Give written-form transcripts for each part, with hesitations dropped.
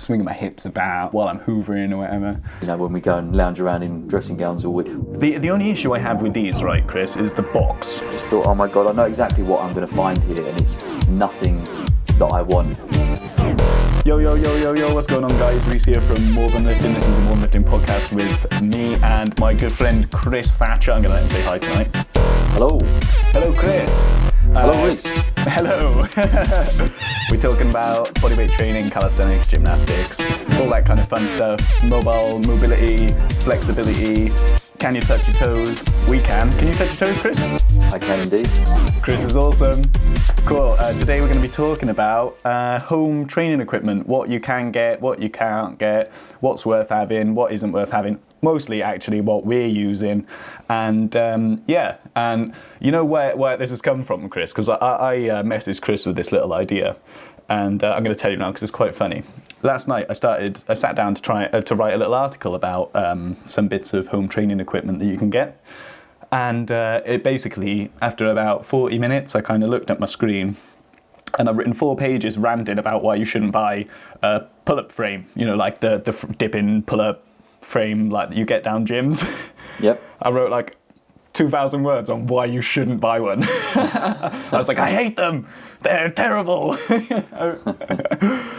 swinging my hips about while I'm hoovering or whatever. You know, when we go and lounge around in dressing gowns all week. The only issue I have with these, right, Chris, is the box. I just thought, oh my God, I know exactly what I'm going to find here, and it's nothing that I want. Yo, what's going on, guys? Rhys here from More Than Lifting. This is the More Than Lifting podcast with me and my good friend Chris Thatcher. I'm going to let him say hi tonight. Hello. Hello, Chris. Hello, Rhys. Hello. We're talking about bodyweight training, calisthenics, gymnastics, all that kind of fun stuff. Mobility, flexibility. Can you touch your toes? We can. Can you touch your toes, Chris? I can indeed. Chris is awesome. Cool. Today we're going to be talking about home training equipment. What you can get, what you can't get, what's worth having, what isn't worth having. Mostly actually what we're using. And and you know where this has come from, Chris? Because I messaged Chris with this little idea. And I'm going to tell you now because it's quite funny. Last night I sat down to try to write a little article about some bits of home training equipment that you can get. And it basically, after about 40 minutes, I kind of looked at my screen and I've written 4 pages ranting about why you shouldn't buy a pull-up frame, you know, like the dipping pull-up frame like that you get down gyms. Yep. I wrote like 2,000 words on why you shouldn't buy one. I was like, I hate them. They're terrible.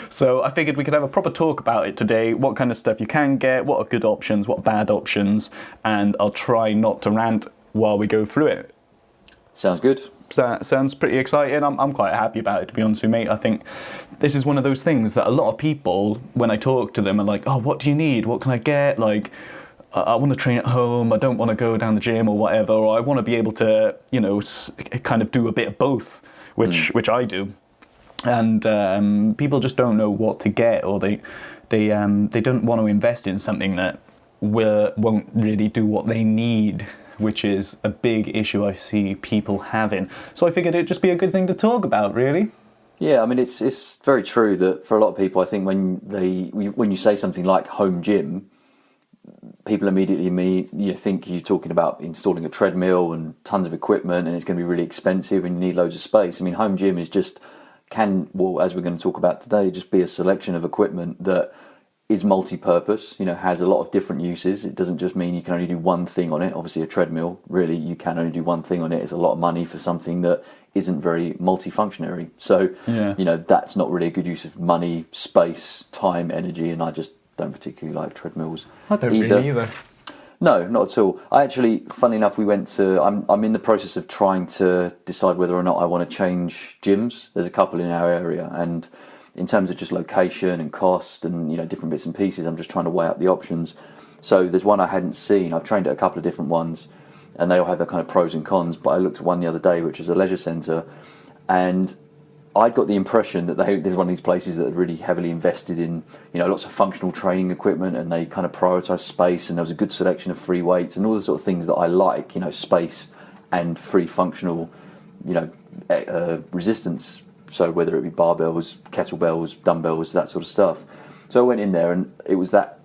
So I figured we could have a proper talk about it today, what kind of stuff you can get, what are good options, what are bad options, and I'll try not to rant while we go through it. Sounds good. That sounds pretty exciting. I'm quite happy about it, to be honest with you, mate. I think this is one of those things that a lot of people, when I talk to them, are like, oh, what do you need? What can I get? Like, I want to train at home, I don't want to go down the gym or whatever, or I want to be able to, you know, kind of do a bit of both, which I do. And people just don't know what to get, or they don't want to invest in something that won't really do what they need, which is a big issue I see people having. So I figured it'd just be a good thing to talk about, really. Yeah, I mean, it's very true that for a lot of people, I think when you say something like home gym, people immediately think you're talking about installing a treadmill and tons of equipment and it's going to be really expensive and you need loads of space. I mean, home gym is as we're going to talk about today, just be a selection of equipment that is multi-purpose, you know, has a lot of different uses. It doesn't just mean you can only do one thing on it. Obviously, a treadmill, really, you can only do one thing on it. It's a lot of money for something that isn't very multifunctionary. So, You know, that's not really a good use of money, space, time, energy, and I just don't particularly like treadmills. I don't really either. No, not at all. I actually, funny enough, I'm in the process of trying to decide whether or not I want to change gyms. There's a couple in our area, and in terms of just location and cost and, you know, different bits and pieces, I'm just trying to weigh up the options. So there's one I hadn't seen. I've trained at a couple of different ones, and they all have their kind of pros and cons, but I looked at one the other day, which was a leisure centre, and I got the impression that there's one of these places that are really heavily invested in, you know, lots of functional training equipment, and they kind of prioritise space, and there was a good selection of free weights and all the sort of things that I like, you know, space and free functional, you know, resistance. So whether it be barbells, kettlebells, dumbbells, that sort of stuff. So I went in there, and it was that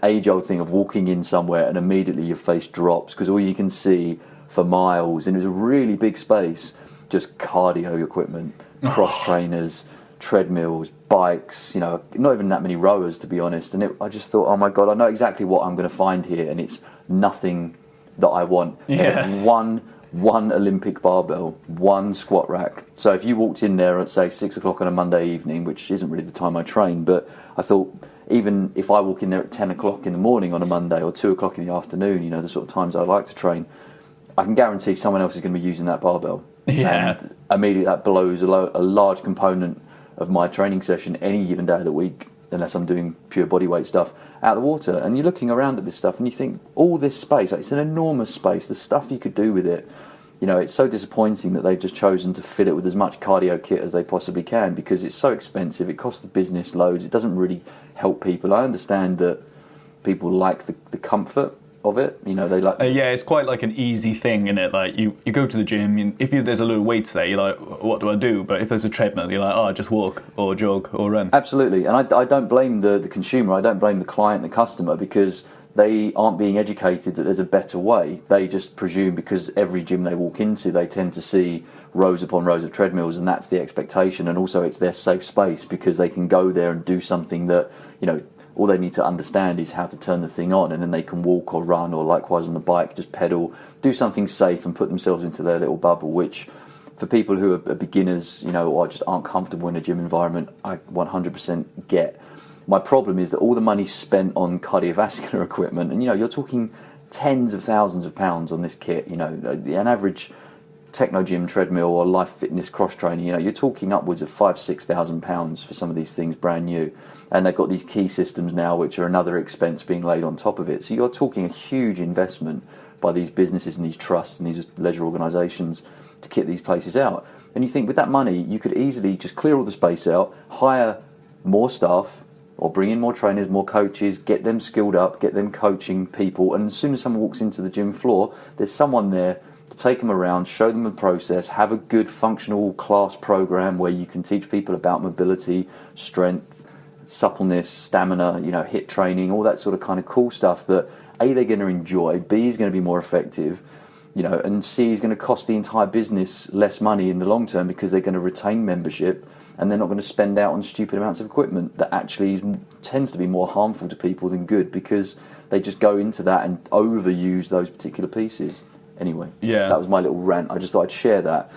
age-old thing of walking in somewhere and immediately your face drops because all you can see for miles, and it was a really big space, just cardio equipment. Cross trainers, treadmills, bikes, you know, not even that many rowers, to be honest. And I just thought, oh my God, I know exactly what I'm going to find here, and it's nothing that I want. Yeah. One Olympic barbell, one squat rack. So if you walked in there at, say, 6 o'clock on a Monday evening, which isn't really the time I train, but I thought even if I walk in there at 10 o'clock in the morning on a Monday or 2 o'clock in the afternoon, you know, the sort of times I like to train, I can guarantee someone else is going to be using that barbell. Yeah. And immediately that blows a large component of my training session any given day of the week, unless I'm doing pure bodyweight stuff, out of the water. And you're looking around at this stuff and you think, all this space, like, it's an enormous space, the stuff you could do with it, you know, it's so disappointing that they've just chosen to fill it with as much cardio kit as they possibly can because it's so expensive, it costs the business loads, it doesn't really help people. I understand that people like the comfort of it, you know, they like. Yeah, it's quite like an easy thing, isn't it? Like you go to the gym, and if there's a little weights there, you're like, what do I do? But if there's a treadmill, you're like, oh, just walk or jog or run. Absolutely, and I don't blame the consumer. I don't blame the client, the customer, because they aren't being educated that there's a better way. They just presume because every gym they walk into, they tend to see rows upon rows of treadmills, and that's the expectation. And also it's their safe space because they can go there and do something that, all they need to understand is how to turn the thing on, and then they can walk or run, or likewise on the bike, just pedal, do something safe and put themselves into their little bubble, which for people who are beginners, or just aren't comfortable in a gym environment, I 100% get. My problem is that all the money spent on cardiovascular equipment, and you're talking tens of thousands of pounds on this kit, an average techno gym treadmill or life fitness cross training, you're talking upwards of £5,000-6,000 for some of these things brand new, and they've got these key systems now which are another expense being laid on top of it. So you're talking a huge investment by these businesses and these trusts and these leisure organisations to kit these places out. And you think with that money you could easily just clear all the space out, hire more staff, or bring in more trainers, more coaches, get them skilled up, get them coaching people, and as soon as someone walks into the gym floor, there's someone there to take them around, show them the process, have a good functional class program where you can teach people about mobility, strength, suppleness, stamina, HIIT training, all that sort of kind of cool stuff that A, they're going to enjoy, B, is going to be more effective, and C, is going to cost the entire business less money in the long term because they're going to retain membership and they're not going to spend out on stupid amounts of equipment that actually tends to be more harmful to people than good because they just go into that and overuse those particular pieces. Anyway, yeah, that was my little rant. I just thought I'd share that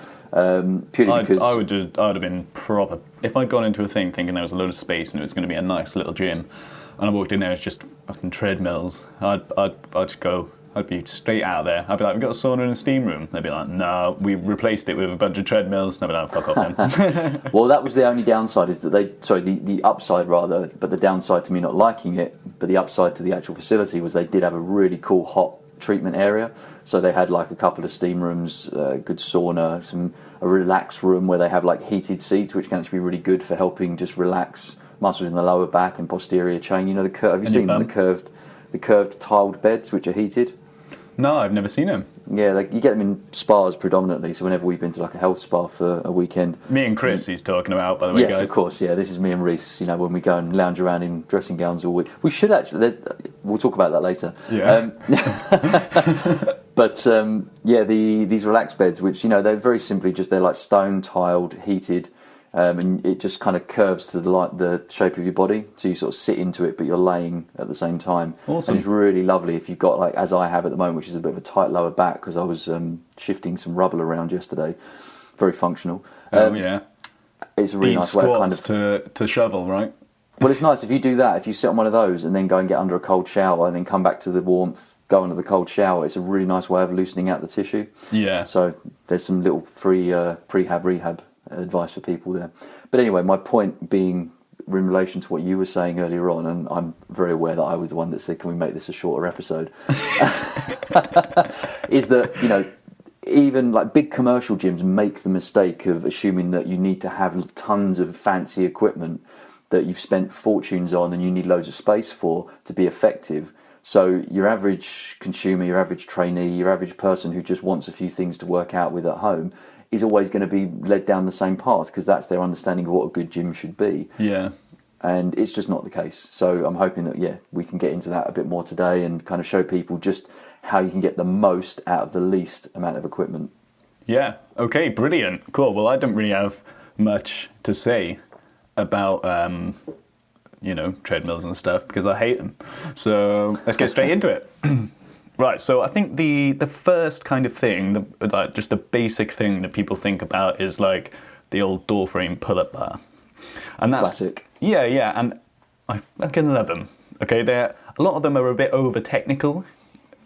purely because I would have been proper if I'd gone into a thing thinking there was a load of space and it was going to be a nice little gym, and I walked in there, it's just fucking treadmills. I'd just go. I'd be straight out there. I'd be like, we've got a sauna and a steam room. They'd be like, no, we replaced it with a bunch of treadmills. And I'd be like, fuck off then. Well, that was the only downside, is that the upside rather, but the downside to me not liking it, but the upside to the actual facility was they did have a really cool hot treatment area. So they had like a couple of steam rooms, good sauna, a relax room where they have like heated seats, which can actually be really good for helping just relax muscles in the lower back and posterior chain. Have you seen them, the curved tiled beds which are heated? No, I've never seen them. Yeah, you get them in spas predominantly. So whenever we've been to like a health spa for a weekend, me and Chris, he's talking about, by the way, yes, guys. of course. Yeah, this is me and Rhys. When we go and lounge around in dressing gowns all week, we should actually. We'll talk about that later. Yeah. But these relaxed beds, which they're very simply just they're like stone tiled, heated. And it just kind of curves to the shape of your body, so you sort of sit into it, but you're laying at the same time. Awesome. And it's really lovely if you've got, like, as I have at the moment, which is a bit of a tight lower back because I was shifting some rubble around yesterday. Very functional. Yeah. It's a really Deep nice way of kind of to shovel, right? Well, it's nice if you do that. If you sit on one of those and then go and get under a cold shower and then come back to the warmth, go under the cold shower. It's a really nice way of loosening out the tissue. Yeah. So there's some little free rehab advice for people there. But anyway, my point being in relation to what you were saying earlier on, and I'm very aware that I was the one that said, can we make this a shorter episode, is that, even like big commercial gyms make the mistake of assuming that you need to have tons of fancy equipment that you've spent fortunes on and you need loads of space for to be effective. So your average consumer, your average trainee, your average person who just wants a few things to work out with at home is always going to be led down the same path because that's their understanding of what a good gym should be. Yeah. And it's just not the case. So I'm hoping that, we can get into that a bit more today and kind of show people just how you can get the most out of the least amount of equipment. Yeah. Okay, brilliant. Cool. Well, I don't really have much to say about, treadmills and stuff because I hate them. So let's get straight into it. Right, so I think the first kind of thing, just the basic thing that people think about is like the old door frame pull-up bar. And that's classic. Yeah, and I fucking love them. Okay, a lot of them are a bit over-technical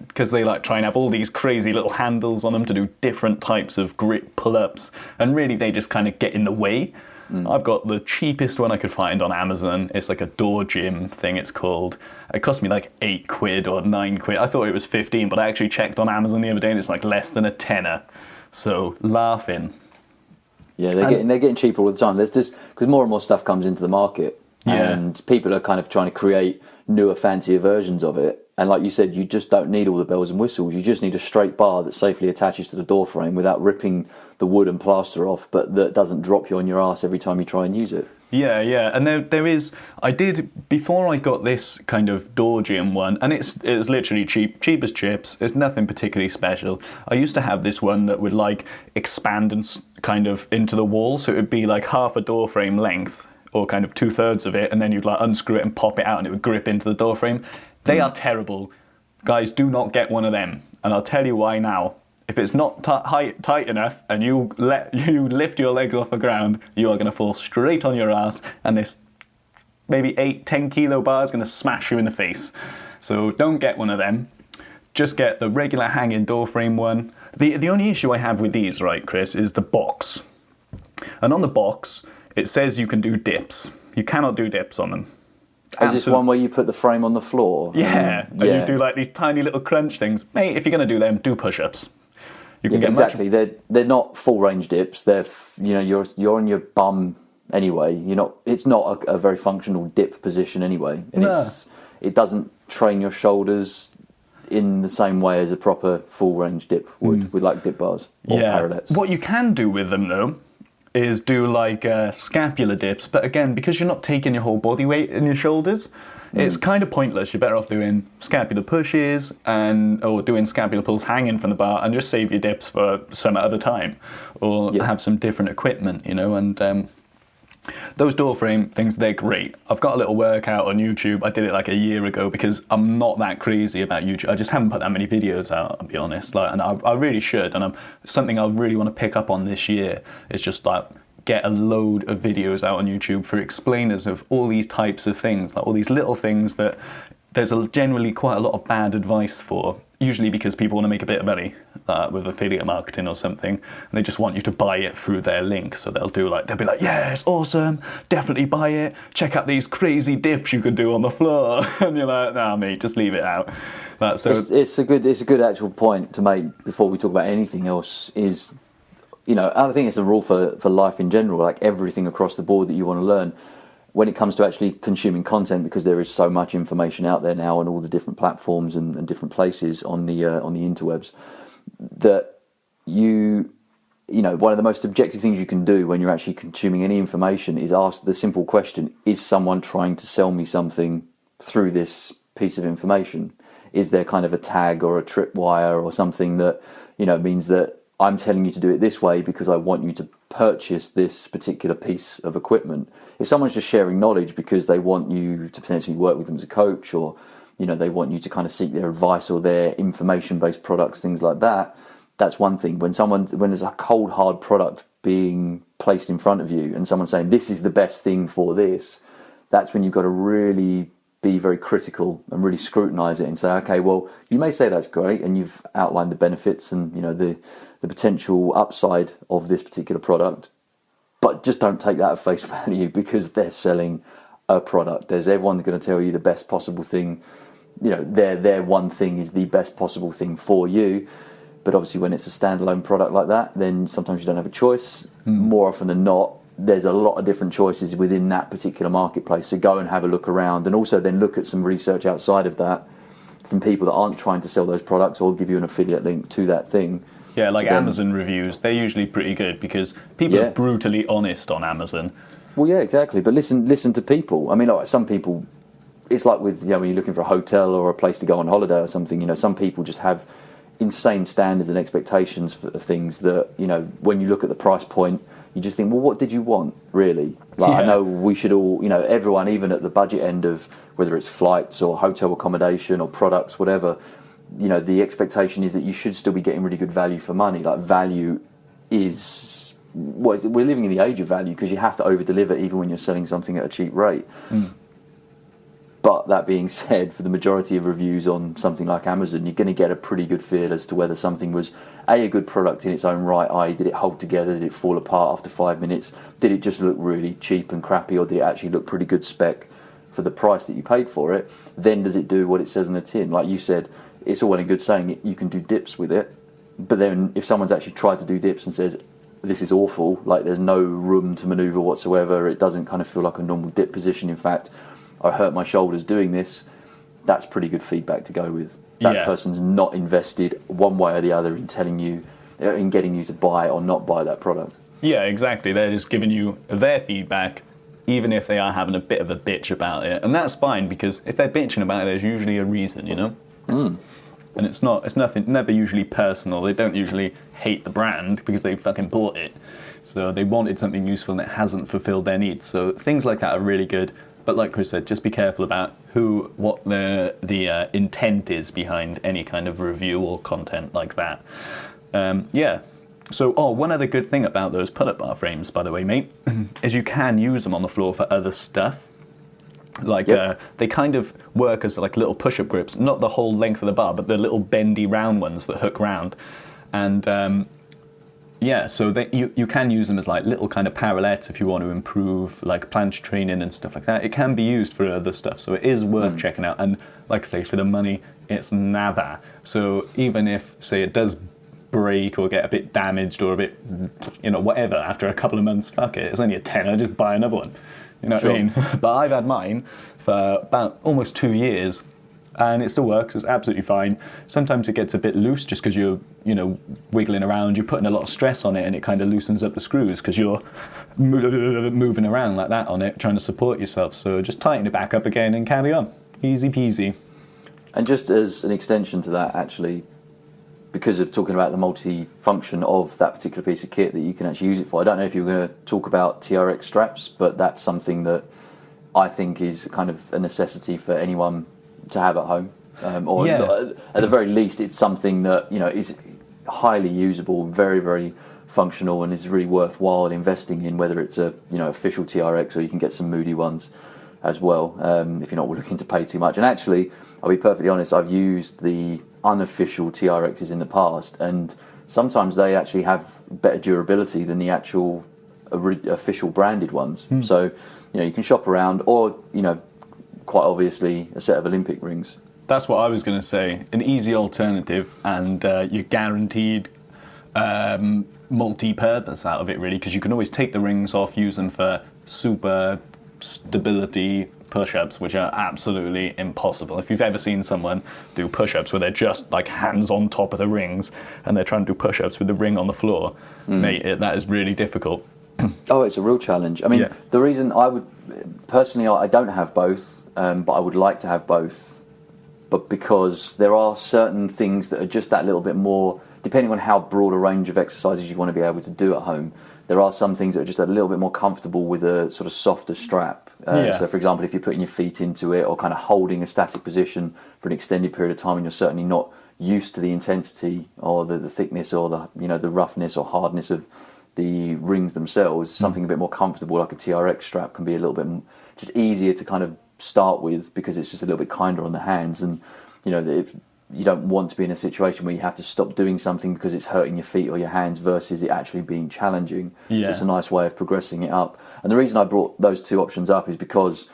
because they like try and have all these crazy little handles on them to do different types of grip pull-ups, and really they just kind of get in the way. I've got the cheapest one I could find on Amazon. It's like a door gym thing, it's called. It cost me like £8 or £9. I thought it was 15, but I actually checked on Amazon the other day and it's like less than a tenner. So laughing. Yeah, they're getting cheaper all the time. There's just because more and more stuff comes into the market, and people are kind of trying to create newer, fancier versions of it. And like you said, you just don't need all the bells and whistles. You just need a straight bar that safely attaches to the door frame without ripping the wood and plaster off, but that doesn't drop you on your ass every time you try and use it. Yeah, and there is. I did before I got this kind of door gym one, and it's literally cheap as chips. It's nothing particularly special. I used to have this one that would like expand and kind of into the wall, so it would be like half a door frame length, or kind of 2/3 of it, and then you'd like unscrew it and pop it out, and it would grip into the door frame. They are terrible, guys. Do not get one of them, and I'll tell you why now. If it's not tight enough and you lift your legs off the ground, you are going to fall straight on your ass, and this maybe 8-10 kilo bar is going to smash you in the face. So don't get one of them. Just get the regular hanging door frame one. The only issue I have with these, right, Chris, is the box. And on the box, it says you can do dips. You cannot do dips on them. Is this one where you put the frame on the floor? Yeah, and you do like these tiny little crunch things. Mate, if you're going to do them, do push-ups. You can get exactly. They're not full range dips. They're you're on your bum anyway. It's not a very functional dip position anyway, and it doesn't train your shoulders in the same way as a proper full range dip would with like dip bars or parallettes. What you can do with them though is do like scapular dips, but again, because you're not taking your whole body weight in your shoulders, it's kind of pointless. You're better off doing scapular pushes or doing scapular pulls hanging from the bar, and just save your dips for some other time, or have some different equipment, and those door frame things, they're great. I've got a little workout on YouTube. I did it like a year ago because I'm not that crazy about YouTube. I just haven't put that many videos out, I'll be honest. And I really should. And something I really want to pick up on this year is just like get a load of videos out on YouTube for explainers of all these types of things, like all these little things that there's generally quite a lot of bad advice for, usually because people want to make a bit of money with affiliate marketing or something, and they just want you to buy it through their link. So they'll be like, yeah, it's awesome, definitely buy it, check out these crazy dips you can do on the floor. And you're like, nah mate, just leave it out. It's a good actual point to make before we talk about anything else. Is I think it's a rule for life in general, like everything across the board that you want to learn when it comes to actually consuming content, because there is so much information out there now on all the different platforms and different places on the interwebs, that one of the most objective things you can do when you're actually consuming any information is ask the simple question: is someone trying to sell me something through this piece of information? Is there kind of a tag or a tripwire or something that means that I'm telling you to do it this way because I want you to purchase this particular piece of equipment? If someone's just sharing knowledge because they want you to potentially work with them as a coach, or they want you to kind of seek their advice or their information-based products, things like that, that's one thing. When there's a cold, hard product being placed in front of you and someone saying this is the best thing for this, that's when you've got to really be very critical and really scrutinize it and say, okay, well, you may say that's great and you've outlined the benefits and the potential upside of this particular product, but just don't take that at face value, because they're selling a product. Everyone's going to tell you the best possible thing. Their one thing is the best possible thing for you. But obviously when it's a standalone product like that, then sometimes you don't have a choice. More often than not, there's a lot of different choices within that particular marketplace. So go and have a look around, and also then look at some research outside of that from people that aren't trying to sell those products or give you an affiliate link to that thing. Yeah, like Amazon reviews, they're usually pretty good because people are brutally honest on Amazon. Well, yeah, exactly. But listen to people. I mean, like some people, it's like with when you're looking for a hotel or a place to go on holiday or something. Some people just have insane standards and expectations of things that when you look at the price point, you just think, well, what did you want really? I know we should all, everyone, even at the budget end of whether it's flights or hotel accommodation or products, whatever. The expectation is that you should still be getting really good value for money. Like value is, we're living in the age of value because you have to over-deliver even when you're selling something at a cheap rate. But that being said, for the majority of reviews on something like Amazon, you're going to get a pretty good feel as to whether something was a good product in its own right. I.e., did it hold together? Did it fall apart after 5 minutes? Did it just look really cheap and crappy, or did it actually look pretty good spec for the price that you paid for it? Then does it do what it says on the tin? Like you said, it's all well and good saying you can do dips with it, but then if someone's actually tried to do dips and says this is awful, like there's no room to maneuver whatsoever, it doesn't kind of feel like a normal dip position, in fact I hurt my shoulders doing this, that's pretty good feedback to go with. That person's not invested one way or the other in telling you, in getting you to buy or not buy that product. Yeah, exactly. They're just giving you their feedback, even if they are having a bit of a bitch about it. And that's fine, because if they're bitching about it, there's usually a reason, you know? And it's never usually personal. They don't usually hate the brand because they fucking bought it. So they wanted something useful and it hasn't fulfilled their needs. So things like that are really good. But like Chris said, just be careful about what the intent is behind any kind of review or content like that. So, one other good thing about those pull-up bar frames, by the way, mate, is you can use them on the floor for other stuff. Like, they kind of work as like little push-up grips, not the whole length of the bar, but the little bendy round ones that hook round. And so you can use them as like little kind of parallettes if you want to improve like planche training and stuff like that. It can be used for other stuff, so it is worth checking out. And like I say, for the money, it's nada. So even if, say, it does break or get a bit damaged or a bit, whatever, after a couple of months, fuck it, it's only a tenner, just buy another one. You know what I mean? But I've had mine for about almost 2 years, and it still works. It's absolutely fine. Sometimes it gets a bit loose just because you're, wiggling around. You're putting a lot of stress on it, and it kind of loosens up the screws because you're moving around like that on it, trying to support yourself. So just tighten it back up again and carry on. Easy peasy. And just as an extension to that, actually, because of talking about the multi-function of that particular piece of kit that you can actually use it for, I don't know if you were going to talk about TRX straps, but that's something that I think is kind of a necessity for anyone to have at home. At the very least, it's something that is highly usable, very, very functional, and is really worthwhile investing in, whether it's a official TRX or you can get some moody ones as well, if you're not looking to pay too much. And actually, I'll be perfectly honest, I've used the unofficial TRXs in the past, and sometimes they actually have better durability than the actual official branded ones. So you can shop around, or quite obviously a set of Olympic rings. That's what I was going to say. An easy alternative, and you're guaranteed multi-purpose out of it, really, because you can always take the rings off, use them for super stability push-ups, which are absolutely impossible. If you've ever seen someone do push-ups where they're just like hands on top of the rings and they're trying to do push-ups with the ring on the floor, mate, that is really difficult. Oh, it's a real challenge. I mean, the reason I would personally, I don't have both, but I would like to have both, but because there are certain things that are just that little bit more, depending on how broad a range of exercises you want to be able to do at home, there are some things that are just a little bit more comfortable with a sort of softer strap. So, for example, if you're putting your feet into it or kind of holding a static position for an extended period of time, and you're certainly not used to the intensity or the thickness or the roughness or hardness of the rings themselves, something a bit more comfortable like a TRX strap can be a little bit just easier to kind of start with, because it's just a little bit kinder on the hands. And you don't want to be in a situation where you have to stop doing something because it's hurting your feet or your hands versus it actually being challenging. So it's a nice way of progressing it up. And the reason I brought those two options up is because,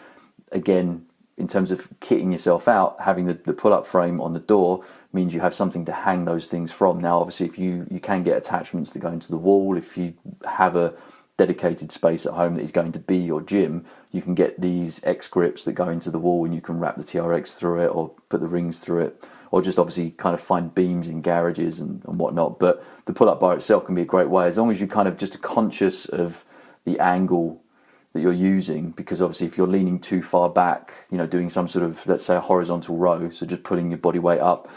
again, in terms of kitting yourself out, having the pull-up frame on the door means you have something to hang those things from. Now, obviously, if you can get attachments that go into the wall, if you have a dedicated space at home that is going to be your gym, you can get these X grips that go into the wall and you can wrap the TRX through it or put the rings through it, or just obviously kind of find beams in garages and whatnot. But the pull-up bar itself can be a great way, as long as you kind of just are conscious of the angle that you're using, because obviously if you're leaning too far back, doing some sort of, let's say, a horizontal row, so just putting your body weight up,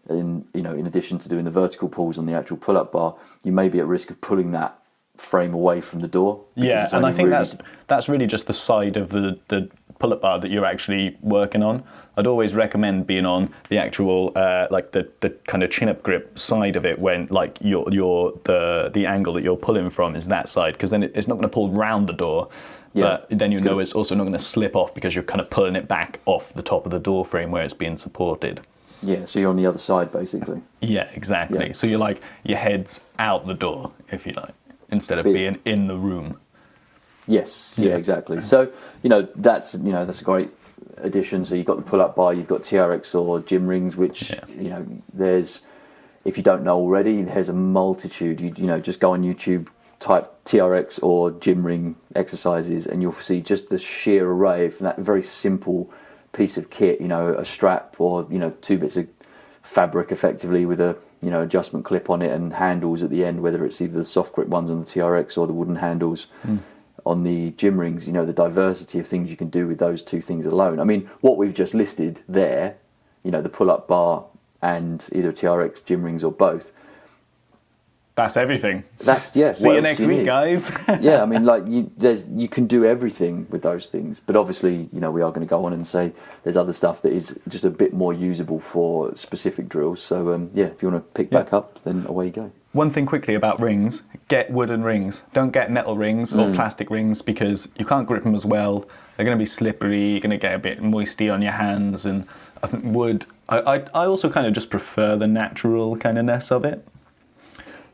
in addition to doing the vertical pulls on the actual pull-up bar, you may be at risk of pulling that frame away from the door. Yeah, and I think that's really just the side of the pull-up bar that you're actually working on. I'd always recommend being on the actual like the kind of chin-up grip side of it, when like the angle that you're pulling from is that side, because then it's not going to pull round the door, but then it's also not going to slip off because you're kind of pulling it back off the top of the door frame where it's being supported. Yeah, so you're on the other side basically. Yeah, exactly. Yeah. So you're like, your head's out the door, if you like, instead of being in the room. Yes, yeah, exactly. So, that's a great addition. So you've got the pull-up bar, you've got TRX or gym rings, which, there's, if you don't know already, there's a multitude. You just go on YouTube, type TRX or gym ring exercises, and you'll see just the sheer array of that very simple piece of kit, a strap or, 2 bits of fabric effectively with a, adjustment clip on it and handles at the end, whether it's either the soft grip ones on the TRX or the wooden handles on the gym rings, the diversity of things you can do with those 2 things alone. I mean, what we've just listed there, the pull-up bar and either TRX, gym rings or both. That's everything. See you next week, guys. Yeah, I mean, you can do everything with those things, but obviously, we are going to go on and say there's other stuff that is just a bit more usable for specific drills. So, if you want to pick back up, then away you go. One thing quickly about rings: get wooden rings. Don't get metal rings or plastic rings because you can't grip them as well. They're going to be slippery. You're going to get a bit moisty on your hands, and I think wood. I also kind of just prefer the natural kindness of it.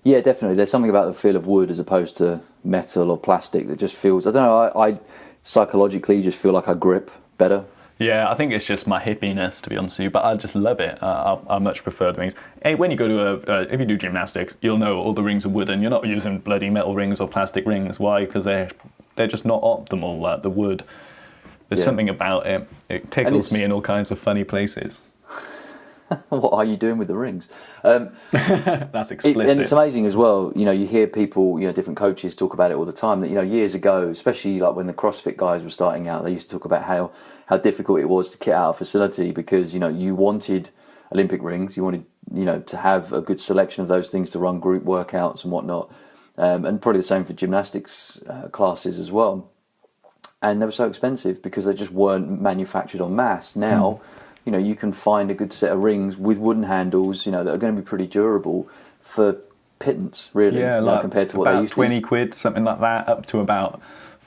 Yeah, definitely. There's something about the feel of wood as opposed to metal or plastic that just feels, I don't know, I psychologically just feel like I grip better. Yeah, I think it's just my hippiness, to be honest with you, but I just love it. I much prefer the rings. Hey, when you go to if you do gymnastics, you'll know all the rings are wooden. You're not using bloody metal rings or plastic rings. Why? Because they're just not optimal, the wood. There's something about it. It tickles me in all kinds of funny places. What are you doing with the rings? That's explicit. And it's amazing as well, you hear people, different coaches talk about it all the time, that, years ago, especially like when the CrossFit guys were starting out, they used to talk about how difficult it was to kit out a facility because, you wanted Olympic rings, you wanted, to have a good selection of those things to run group workouts and whatnot. And probably the same for gymnastics classes as well. And they were so expensive because they just weren't manufactured en masse. Now, you can find a good set of rings with wooden handles, that are going to be pretty durable for pittance, really, compared to what they used to. 20 quid, something like that, up to about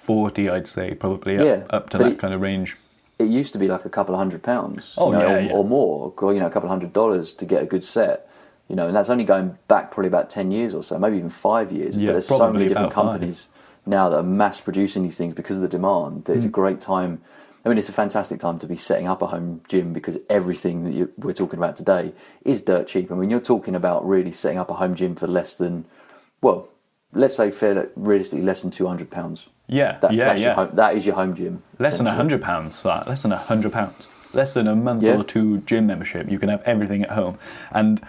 40, I'd say, probably, up to that kind of range. It used to be like a couple of £100, or more, or, a couple of $100 to get a good set, and that's only going back probably about 10 years or so, maybe even 5 years. Yeah, but there's so many different companies now that are mass producing these things because of the demand. That it's a great time. I mean, it's a fantastic time to be setting up a home gym because everything that we're talking about today is dirt cheap. I mean, you're talking about really setting up a home gym for less than, well, let's say realistically less than £200. Yeah, that is your home gym. Less than £100, less than £100. Less than a month or 2 gym membership. You can have everything at home. And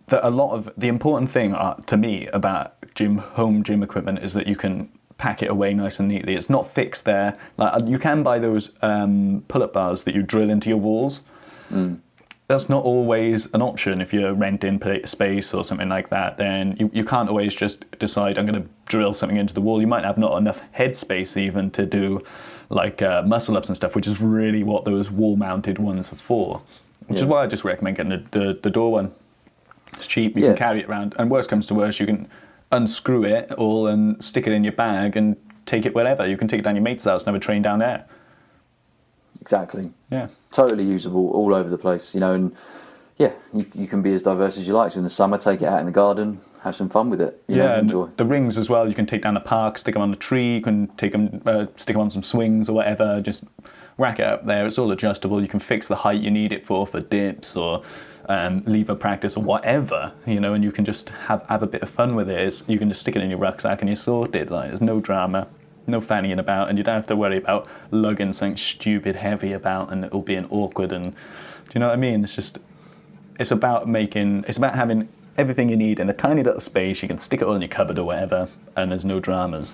the important thing to me about home gym equipment is that you can pack it away nice and neatly. It's not fixed there. Like you can buy those pull-up bars that you drill into your walls. That's not always an option if you're renting space or something like that. Then you can't always just decide I'm going to drill something into the wall. You might have not enough headspace even to do like muscle ups and stuff, which is really what those wall-mounted ones are for. Which is why I just recommend getting the door one. It's cheap. You can carry it around, and worst comes to worst, you can unscrew it all and stick it in your bag and take it wherever. You can take it down your mate's house and have a train down there. Exactly. Yeah. Totally usable all over the place, and you can be as diverse as you like. So in the summer, take it out in the garden, have some fun with it. Enjoy. The rings as well, you can take down the park, stick them on the tree, you can take them, stick them on some swings or whatever, just rack it up there. It's all adjustable. You can fix the height you need it for dips or lever practice or whatever, and you can just have a bit of fun with it. You can just stick it in your rucksack and you're sorted. Like, there's no drama, no fannying about, and you don't have to worry about lugging something stupid heavy about and it'll being awkward. And do you know what I mean? It's about having everything you need in a tiny little space. You can stick it all in your cupboard or whatever, and there's no dramas.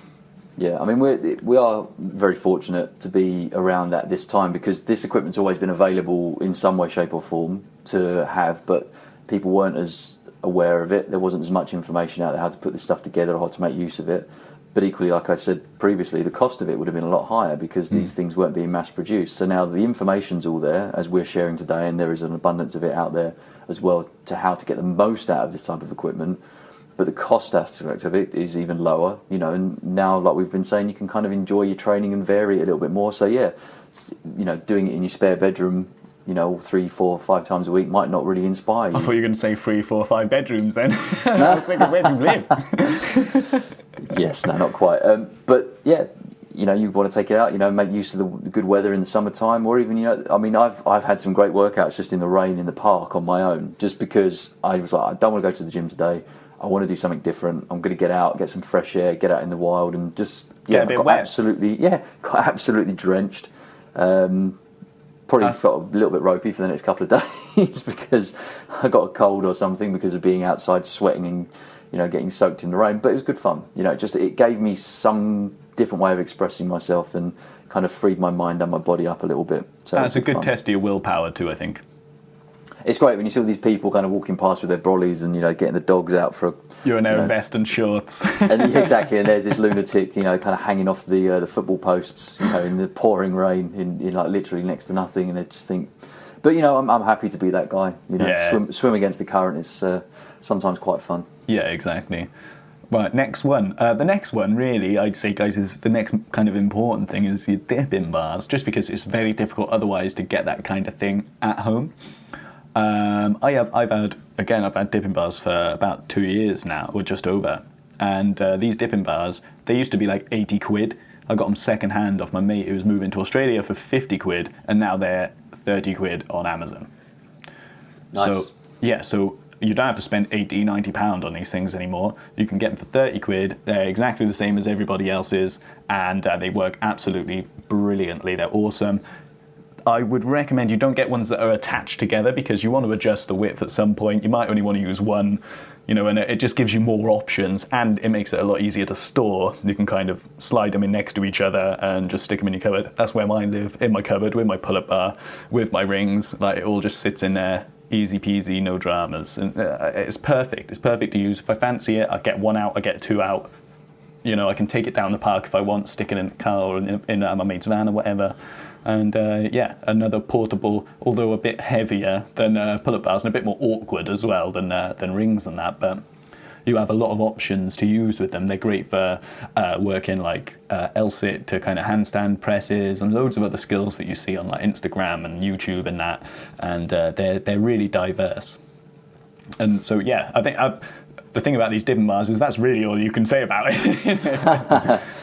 Yeah, I mean, we are very fortunate to be around at this time because this equipment's always been available in some way, shape or form to have, but people weren't as aware of it. There wasn't as much information out there how to put this stuff together or how to make use of it. But equally, like I said previously, the cost of it would have been a lot higher because these things weren't being mass produced. So now the information's all there, as we're sharing today, and there is an abundance of it out there as well to how to get the most out of this type of equipment. But the cost aspect of it is even lower, and now, like we've been saying, you can kind of enjoy your training and vary it a little bit more. So doing it in your spare bedroom, 3, 4, 5 times a week might not really inspire you. I thought you were going to say 3, 4, 5 bedrooms then. I was thinking, where do you live? Yes, no, not quite. But yeah, you want to take it out, make use of the good weather in the summertime, or even, I mean, I've had some great workouts just in the rain in the park on my own, just because I was like, I don't want to go to the gym today. I want to do something different. I'm going to get out, get some fresh air, get out in the wild, and just get a bit wet. Got absolutely drenched. probably felt a little bit ropey for the next couple of days because I got a cold or something because of being outside sweating and, you know, getting soaked in the rain. But it was good fun. You know, it gave me some different way of expressing myself and kind of freed my mind and my body up a little bit. So that's a good test of your willpower too, I think. It's great when you see all these people kind of walking past with their brollies and, you know, getting the dogs out for you're in a vest and shorts. And exactly, and there's this lunatic, you know, kind of hanging off the football posts, you know, in the pouring rain, in like literally next to nothing, and I just think, but you know, I'm happy to be that guy. You know, swim against the current is sometimes quite fun. Yeah, exactly. Right, next one. The next one, really, I'd say, guys, is the next kind of important thing is your dip-in bars, just because it's very difficult otherwise to get that kind of thing at home. I've had dipping bars for about 2 years now, or just over. And these dipping bars, they used to be like 80 quid. I got them second hand off my mate who was moving to Australia for 50 quid, and now they're 30 quid on Amazon. Nice. So you don't have to spend 80, 90 pound on these things anymore. You can get them for 30 quid. They're exactly the same as everybody else's, and they work absolutely brilliantly. They're awesome. I would recommend you don't get ones that are attached together because you want to adjust the width at some point. You might only want to use one, you know, and it just gives you more options and it makes it a lot easier to store. You can kind of slide them in next to each other and just stick them in your cupboard. That's where mine live, in my cupboard with my pull-up bar, with my rings. Like, it all just sits in there, easy peasy, no dramas. And it's perfect. It's perfect to use. If I fancy it, I get one out, I get two out. You know, I can take it down the park if I want, stick it in the car or in my mate's van or whatever. And another portable, although a bit heavier than pull-up bars and a bit more awkward as well than rings and that. But you have a lot of options to use with them. They're great for working like L-sit to kind of handstand presses and loads of other skills that you see on like Instagram and YouTube and that. And they're really diverse. And so I think the thing about these dipping bars is that's really all you can say about it.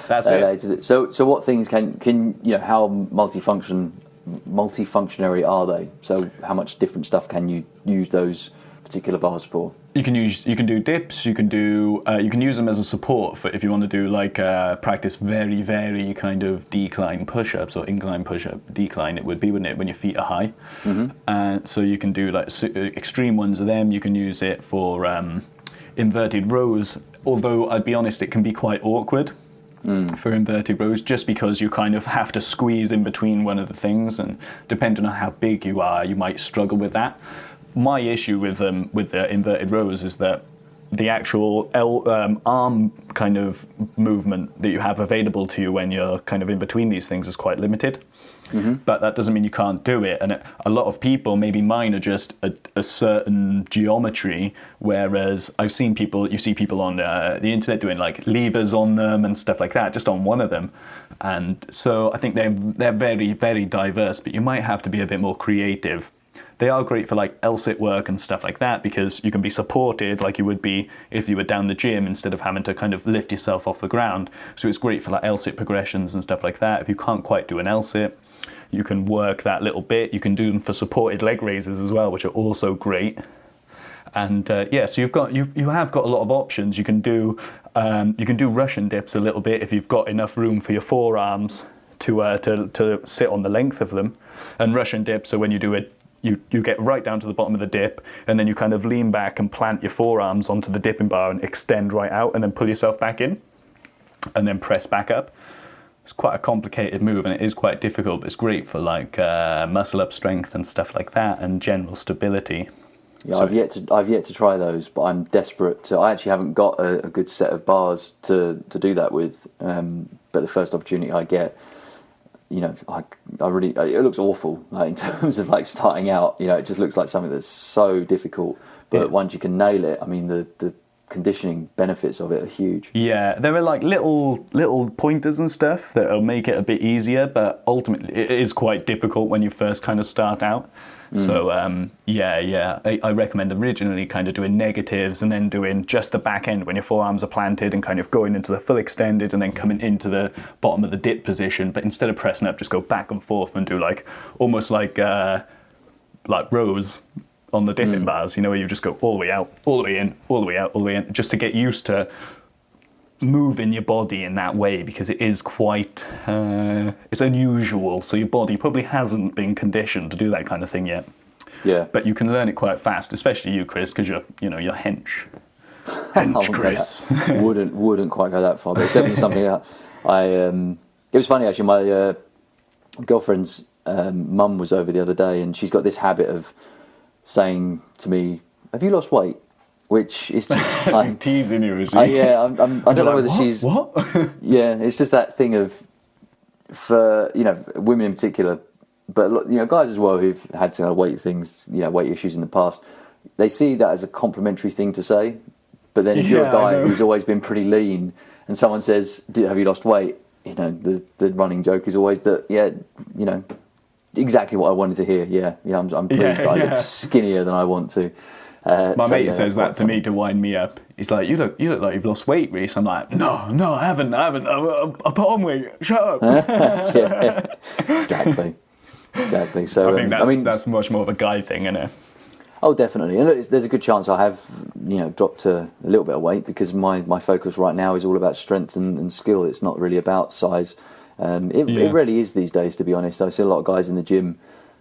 That's it. So what things can you know, how multifunctionary are they? So how much different stuff can you use those particular bars for? You can do dips. You can use them as a support for if you want to do like practice very, very kind of decline push-ups or incline push-up. Decline it would be, wouldn't it, when your feet are high? Mm-hmm. So you can do like extreme ones of them. You can use it for inverted rows, although I'd be honest, it can be quite awkward for inverted rows just because you kind of have to squeeze in between one of the things, and depending on how big you are, you might struggle with that. My issue with the inverted rows is that the actual arm kind of movement that you have available to you when you're kind of in between these things is quite limited. Mm-hmm. But that doesn't mean you can't do it. And a lot of people, maybe mine are just a certain geometry, whereas you see people on the internet doing like levers on them and stuff like that, just on one of them. And so I think they're very, very diverse, but you might have to be a bit more creative. They are great for like L-sit work and stuff like that because you can be supported like you would be if you were down the gym instead of having to kind of lift yourself off the ground. So it's great for like L-sit progressions and stuff like that. If you can't quite do an L-sit, you can work that little bit. You can do them for supported leg raises as well, which are also great. And so you have got a lot of options. You can do Russian dips a little bit if you've got enough room for your forearms to sit on the length of them. And Russian dips, so when you do it, you get right down to the bottom of the dip, and then you kind of lean back and plant your forearms onto the dipping bar and extend right out, and then pull yourself back in, and then press back up. It's quite a complicated move, and it is quite difficult, but it's great for like muscle up strength and stuff like that, and general stability. Yeah, so, I've yet to try those, but I'm desperate to. I actually haven't got a good set of bars to do that with. But the first opportunity I get, you know, I really, it looks awful. Like in terms of like starting out, you know, it just looks like something that's so difficult. But once you can nail it, I mean, the conditioning benefits of it are huge. Yeah, there are like little pointers and stuff that'll make it a bit easier, but ultimately it is quite difficult when you first kind of start out. So I recommend originally kind of doing negatives and then doing just the back end when your forearms are planted and kind of going into the full extended and then coming into the bottom of the dip position. But instead of pressing up, just go back and forth and do like almost like rows on the dipping bars, you know, where you just go all the way out, all the way in, all the way out, all the way in, just to get used to moving your body in that way because it is quite it's unusual, so your body probably hasn't been conditioned to do that kind of thing yet. Yeah. But you can learn it quite fast, especially you, Chris, because you're hench Chris. wouldn't quite go that far, but it's definitely something that it was funny actually. My girlfriend's mum was over the other day, and she's got this habit of saying to me, "Have you lost weight?" Which is just like, she's teasing you, is she? I don't know whether she's what. Yeah, it's just that thing of, for women in particular, but guys as well who've had to weight issues in the past, they see that as a complimentary thing to say. But then if you're a guy who's always been pretty lean and someone says, "Have you lost weight?" The running joke is always that, exactly what I wanted to hear. I'm pleased that I look skinnier than I want to. My mate says that to me to wind me up. He's like, you look like you've lost weight, Rhys. I'm like, no, I haven't. I put on weight. Shut up. Yeah, exactly. So I think that's much more of a guy thing, isn't it? Oh, definitely. And look, there's a good chance I have, dropped a little bit of weight, because my focus right now is all about strength and skill. It's not really about size. It really is these days, to be honest. I see a lot of guys in the gym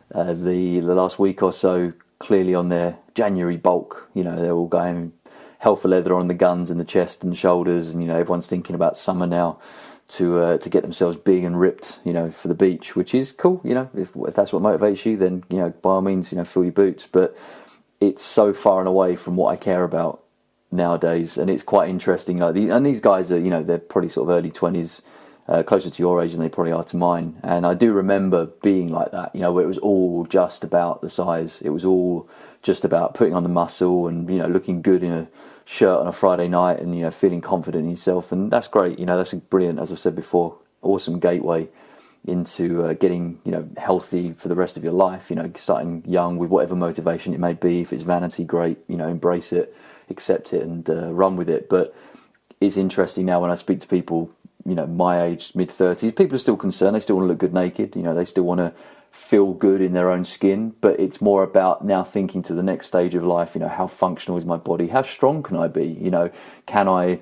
the last week or so, clearly on their January bulk. They're all going hell for leather on the guns and the chest and the shoulders, and everyone's thinking about summer now to get themselves big and ripped, for the beach, which is cool. If that's what motivates you, then by all means, fill your boots. But it's so far and away from what I care about nowadays, and it's quite interesting. And these guys are, they're probably sort of early 20s. Closer to your age than they probably are to mine. And I do remember being like that, where it was all just about the size. It was all just about putting on the muscle and, looking good in a shirt on a Friday night and, feeling confident in yourself. And that's great. That's a brilliant, as I've said before, awesome gateway into getting, healthy for the rest of your life, starting young with whatever motivation it may be. If it's vanity, great, embrace it, accept it and run with it. But it's interesting now when I speak to people, my age, mid-30s, people are still concerned. They still want to look good naked. They still want to feel good in their own skin. But it's more about now thinking to the next stage of life. How functional is my body? How strong can I be? Can I,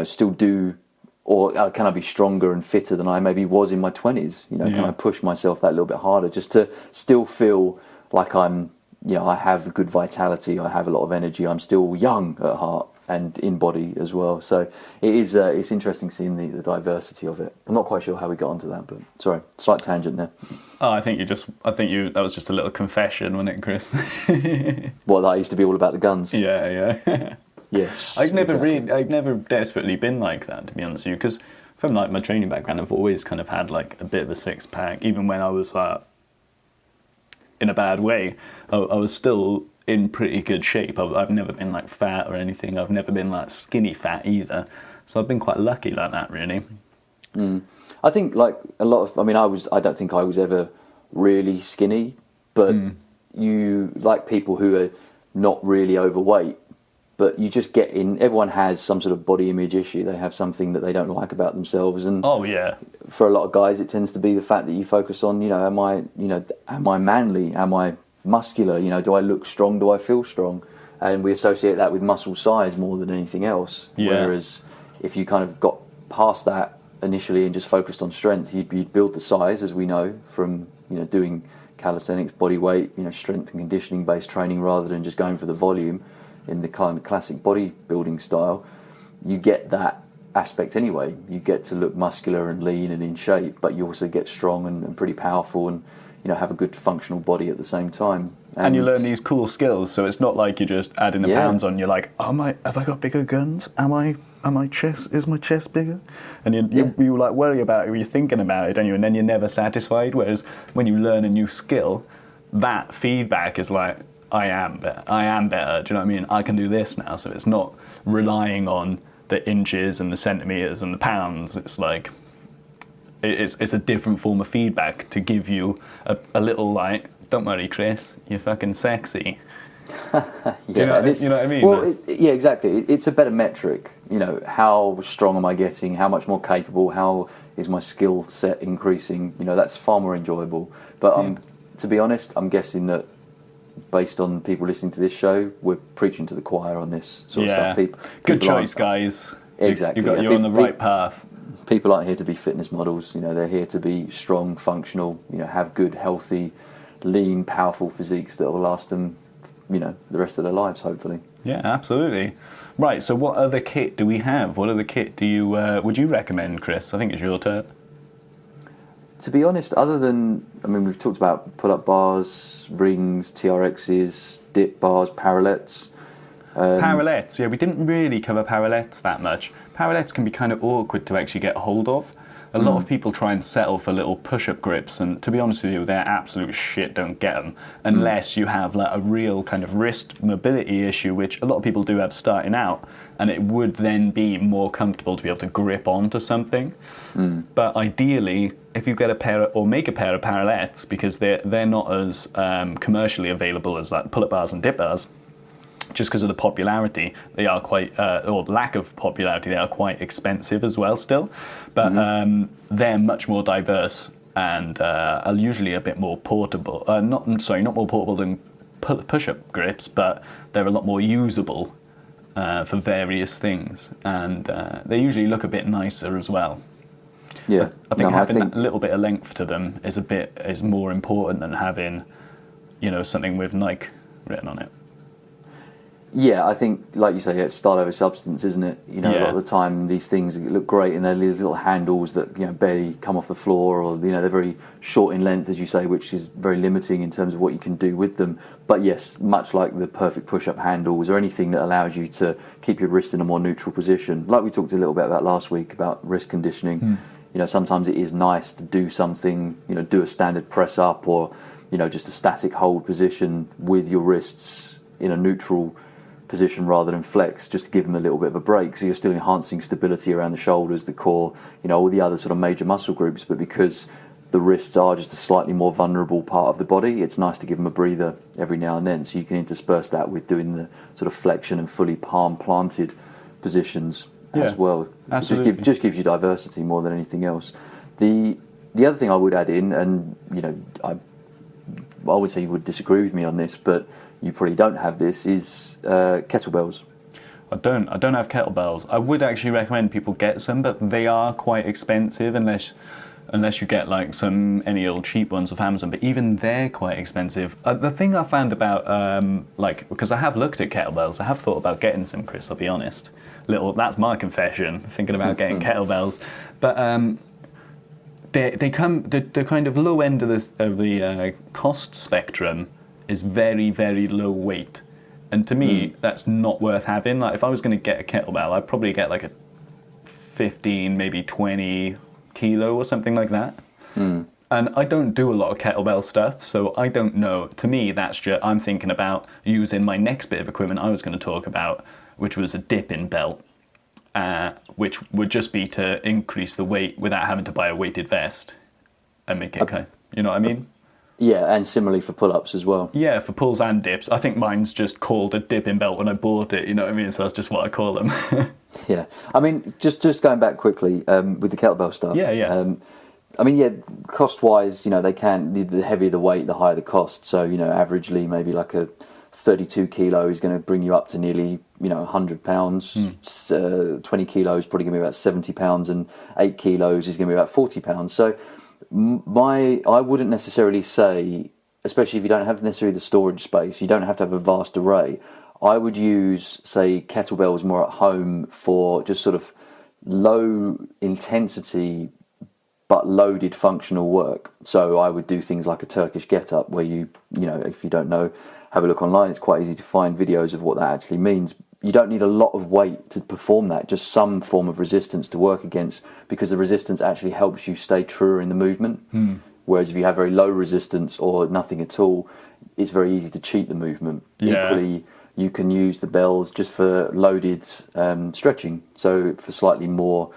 still do, or can I be stronger and fitter than I maybe was in my 20s? Can I push myself that little bit harder just to still feel like I'm, I have good vitality. I have a lot of energy. I'm still young at heart and in body as well. So it is. It's interesting seeing the diversity of it. I'm not quite sure how we got onto that, but sorry, slight tangent there. Oh, I think that was just a little confession, wasn't it, Chris? What, that I used to be all about the guns? Yeah. Yes. I've never desperately been like that, to be honest with you, because from like my training background, I've always kind of had like a bit of a six pack, even when I was in a bad way. I was still in pretty good shape. I've never been like fat or anything. I've never been like skinny fat either. So I've been quite lucky like that, really. I think like a lot of, I don't think I was ever really skinny, but you like people who are not really overweight, but you just get in, everyone has some sort of body image issue. They have something that they don't like about themselves. And for a lot of guys, it tends to be the fact that you focus on, am I manly? Am I muscular? Do I look strong? Do I feel strong? And we associate that with muscle size more than anything else. Whereas if you kind of got past that initially and just focused on strength, you'd build the size, as we know from doing calisthenics, body weight, strength and conditioning based training, rather than just going for the volume in the kind of classic bodybuilding style. You get that aspect anyway. You get to look muscular and lean and in shape, but you also get strong and pretty powerful and have a good functional body at the same time. And you learn these cool skills, so it's not like you're just adding the pounds on. You're like, have I got bigger guns? Is my chest bigger? And you like worry about it, you're thinking about it, don't you? And then you're never satisfied. Whereas when you learn a new skill, that feedback is like, I am better. Do you know what I mean? I can do this now. So it's not relying on the inches and the centimeters and the pounds. It's like, it's a different form of feedback to give you a little like, don't worry, Chris, you're fucking sexy. You know what I mean? Well, exactly. It's a better metric. How strong am I getting? How much more capable? How is my skill set increasing? That's far more enjoyable. But to be honest, I'm guessing that based on people listening to this show, we're preaching to the choir on this sort of stuff. People good choice, guys. Exactly. You're on the right path. People aren't here to be fitness models. They're here to be strong, functional. Have good, healthy, lean, powerful physiques that will last them, the rest of their lives, hopefully. Yeah, absolutely. Right. So, what other kit do we have? What other kit would you recommend, Chris? I think it's your turn. To be honest, other than, we've talked about pull-up bars, rings, TRXs, dip bars, parallettes. Parallettes, yeah, we didn't really cover parallettes that much. Parallettes can be kind of awkward to actually get hold of. A lot of people try and settle for little push-up grips, and to be honest with you, they're absolute shit. Don't get them unless you have like a real kind of wrist mobility issue, which a lot of people do have starting out, and it would then be more comfortable to be able to grip onto something. But ideally, if you get a pair or make a pair of parallettes, because they're not as commercially available as like pull-up bars and dip bars. Just because of the popularity, they are quite, or lack of popularity, they are quite expensive as well still. But they're much more diverse and are usually a bit more portable. Not more portable than push-up grips, but they're a lot more usable for various things. And they usually look a bit nicer as well. Yeah, I think having that little bit of length to them is more important than having, something with Nike written on it. Yeah, I think, like you say, it's style over substance, isn't it? A lot of the time these things look great and they're these little handles that barely come off the floor, or they're very short in length, as you say, which is very limiting in terms of what you can do with them. But yes, much like the perfect push-up handles or anything that allows you to keep your wrist in a more neutral position, like we talked a little bit about last week about wrist conditioning. Sometimes it is nice to do something, do a standard press up or just a static hold position with your wrists in a neutral position rather than flex, just to give them a little bit of a break. So you're still enhancing stability around the shoulders, the core, all the other sort of major muscle groups, but because the wrists are just a slightly more vulnerable part of the body, it's nice to give them a breather every now and then, so you can intersperse that with doing the sort of flexion and fully palm planted positions as well. So it just gives you diversity more than anything else. The other thing I would add in, and I would say you would disagree with me on this, but you probably don't have this, is kettlebells. I don't have kettlebells. I would actually recommend people get some, but they are quite expensive unless you get like any old cheap ones off Amazon. But even they're quite expensive. The thing I found about because I have looked at kettlebells, I have thought about getting some, Chris. I'll be honest. That's my confession. Thinking about getting kettlebells, but they come the kind of low end of the cost spectrum is very, very low weight, and to me that's not worth having. Like if I was going to get a kettlebell, I'd probably get like a 15, maybe 20 kilo or something like that. And I don't do a lot of kettlebell stuff, so I don't know. To me, that's just, I'm thinking about using my next bit of equipment I was going to talk about, which was a dipping belt, which would just be to increase the weight without having to buy a weighted vest and make it you know what I mean? Yeah, and similarly for pull-ups as well. Yeah, for pulls and dips. I think mine's just called a dipping belt when I bought it, you know what I mean? So that's just what I call them. Yeah, just going back quickly with the kettlebell stuff. Yeah. Cost-wise, they can, the heavier the weight, the higher the cost. So, averagely maybe like a 32 kilo is going to bring you up to nearly, 100 pounds. 20 kilos probably going to be about 70 pounds, and 8 kilos is going to be about 40 pounds. So I wouldn't necessarily say, especially if you don't have necessarily the storage space, you don't have to have a vast array. I would use, say, kettlebells more at home for just sort of low intensity but loaded functional work. So I would do things like a Turkish get-up, where if you don't know, have a look online. It's quite easy to find videos of what that actually means. You don't need a lot of weight to perform that, just some form of resistance to work against, because the resistance actually helps you stay truer in the movement. Whereas if you have very low resistance or nothing at all, it's very easy to cheat the movement. Equally, you can use the bells just for loaded stretching, so for slightly more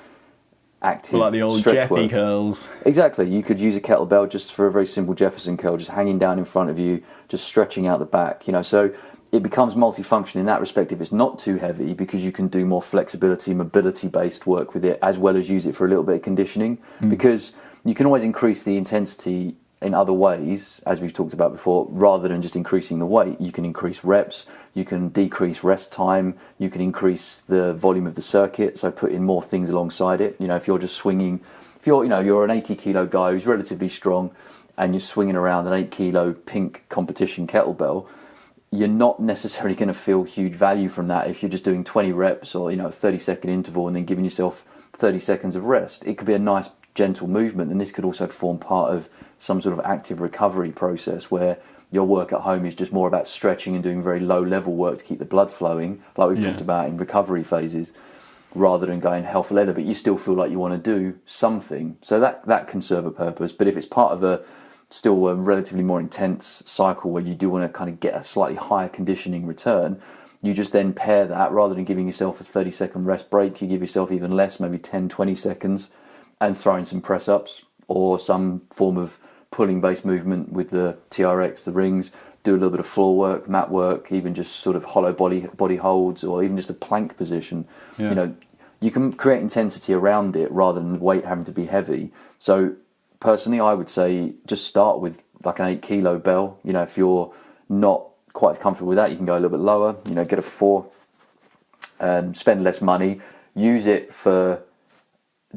active, like the old Jeffy curls. Exactly. You could use a kettlebell just for a very simple Jefferson curl, just hanging down in front of you, just stretching out the back. So it becomes multifunction in that respect if it's not too heavy, because you can do more flexibility, mobility-based work with it, as well as use it for a little bit of conditioning, because you can always increase the intensity in other ways, as we've talked about before, rather than just increasing the weight, you can increase reps, you can decrease rest time, you can increase the volume of the circuit, so put in more things alongside it. You know, if you're just swinging, if you're, you know, you're an 80 kilo guy who's relatively strong and you're swinging around an 8 kilo pink competition kettlebell, you're not necessarily going to feel huge value from that if you're just doing 20 reps or, you know, a 30-second interval and then giving yourself 30 seconds of rest. It could be a nice gentle movement, and this could also form part of some sort of active recovery process where your work at home is just more about stretching and doing very low level work to keep the blood flowing, like we've talked about in recovery phases, rather than going hell for leather, but you still feel like you want to do something. So that can serve a purpose. But if it's part of a still a relatively more intense cycle where you do want to kind of get a slightly higher conditioning return, you just then pair that, rather than giving yourself a 30-second rest break, you give yourself even less, maybe 10, 20 seconds, and throw in some press-ups or some form of pulling-based movement with the TRX, the rings, do a little bit of floor work, mat work, even just sort of hollow body holds, or even just a plank position. You know, you can create intensity around it rather than weight having to be heavy. So personally, I would say just start with like an 8 kilo bell. You know, if you're not quite comfortable with that, you can go a little bit lower, you know, get a 4, spend less money, use it for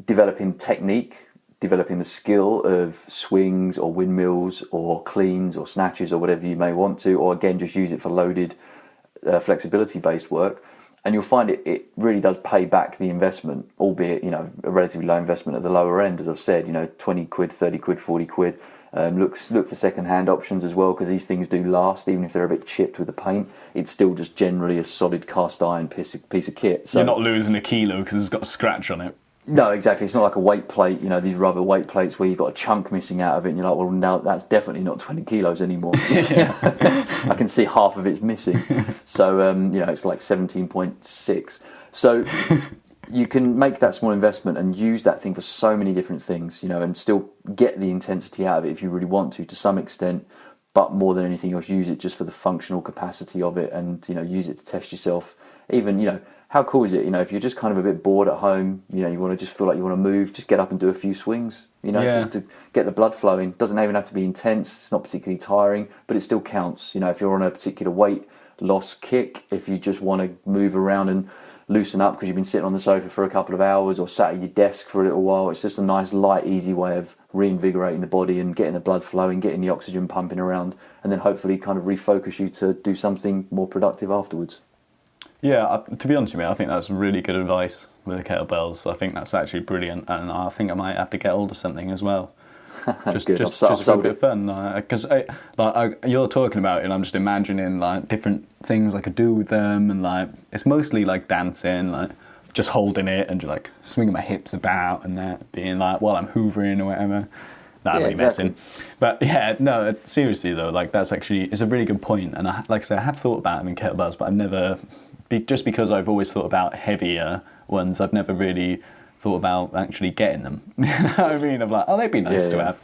developing technique, developing the skill of swings or windmills or cleans or snatches or whatever you may want to, or again, just use it for loaded flexibility based work. And you'll find it really does pay back the investment, albeit, you know, a relatively low investment at the lower end, as I've said, you know, 20 quid, 30 quid, 40 quid. Look for second-hand options as well, because these things do last, even if they're a bit chipped with the paint. It's still just generally a solid cast iron piece of kit. So you're not losing a kilo because it's got a scratch on it. No, exactly. It's not like a weight plate, you know, these rubber weight plates where you've got a chunk missing out of it and you're like, well, now that's definitely not 20 kilos anymore. I can see half of it's missing. So, you know, it's like 17.6. So you can make that small investment and use that thing for so many different things, you know, and still get the intensity out of it if you really want to some extent. But more than anything else, use it just for the functional capacity of it, and, you know, use it to test yourself. Even, you know, how cool is it, you know, if you're just kind of a bit bored at home, you know, you want to just feel like you want to move, just get up and do a few swings, you know, just to get the blood flowing. Doesn't even have to be intense, it's not particularly tiring, but it still counts. You know, if you're on a particular weight loss kick, if you just want to move around and loosen up because you've been sitting on the sofa for a couple of hours or sat at your desk for a little while, it's just a nice, light, easy way of reinvigorating the body and getting the blood flowing, getting the oxygen pumping around, and then hopefully kind of refocus you to do something more productive afterwards. Yeah, to be honest with you, I think that's really good advice with the kettlebells. I think that's actually brilliant, and I think I might have to get hold of something as well. Just a bit of fun, because you're talking about it, and I'm just imagining like different things I could do with them, and like it's mostly like dancing, like just holding it and just like swinging my hips about and that, being like while I'm hoovering or whatever. Really messing. But yeah, no, seriously though, like that's actually, it's a really good point, and like I say, I have thought about them in kettlebells, but I've never, just because I've always thought about heavier ones, I've never really thought about actually getting them. You know what I mean? I'm like, oh, they'd be nice to have.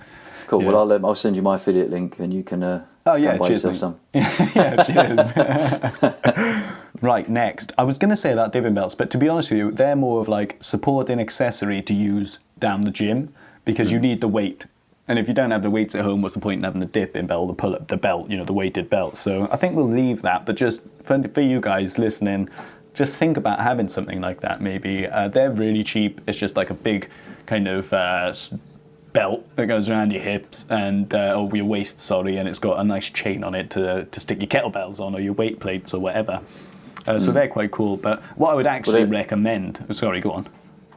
Cool. Yeah. Well, I'll send you my affiliate link, and you can buy yourself some. Yeah, cheers. Right, next. I was going to say about dipping belts, but to be honest with you, they're more of like supporting accessory to use down the gym, because you need the weight. And if you don't have the weights at home, what's the point in having the dipping belt, the pull-up, the belt, you know, the weighted belt? So I think we'll leave that, but just for you guys listening, just think about having something like that maybe. They're really cheap. It's just like a big kind of belt that goes around your hips and or your waist, sorry, and it's got a nice chain on it to stick your kettlebells on or your weight plates or whatever. So they're quite cool. But what I would actually recommend... Sorry, go on.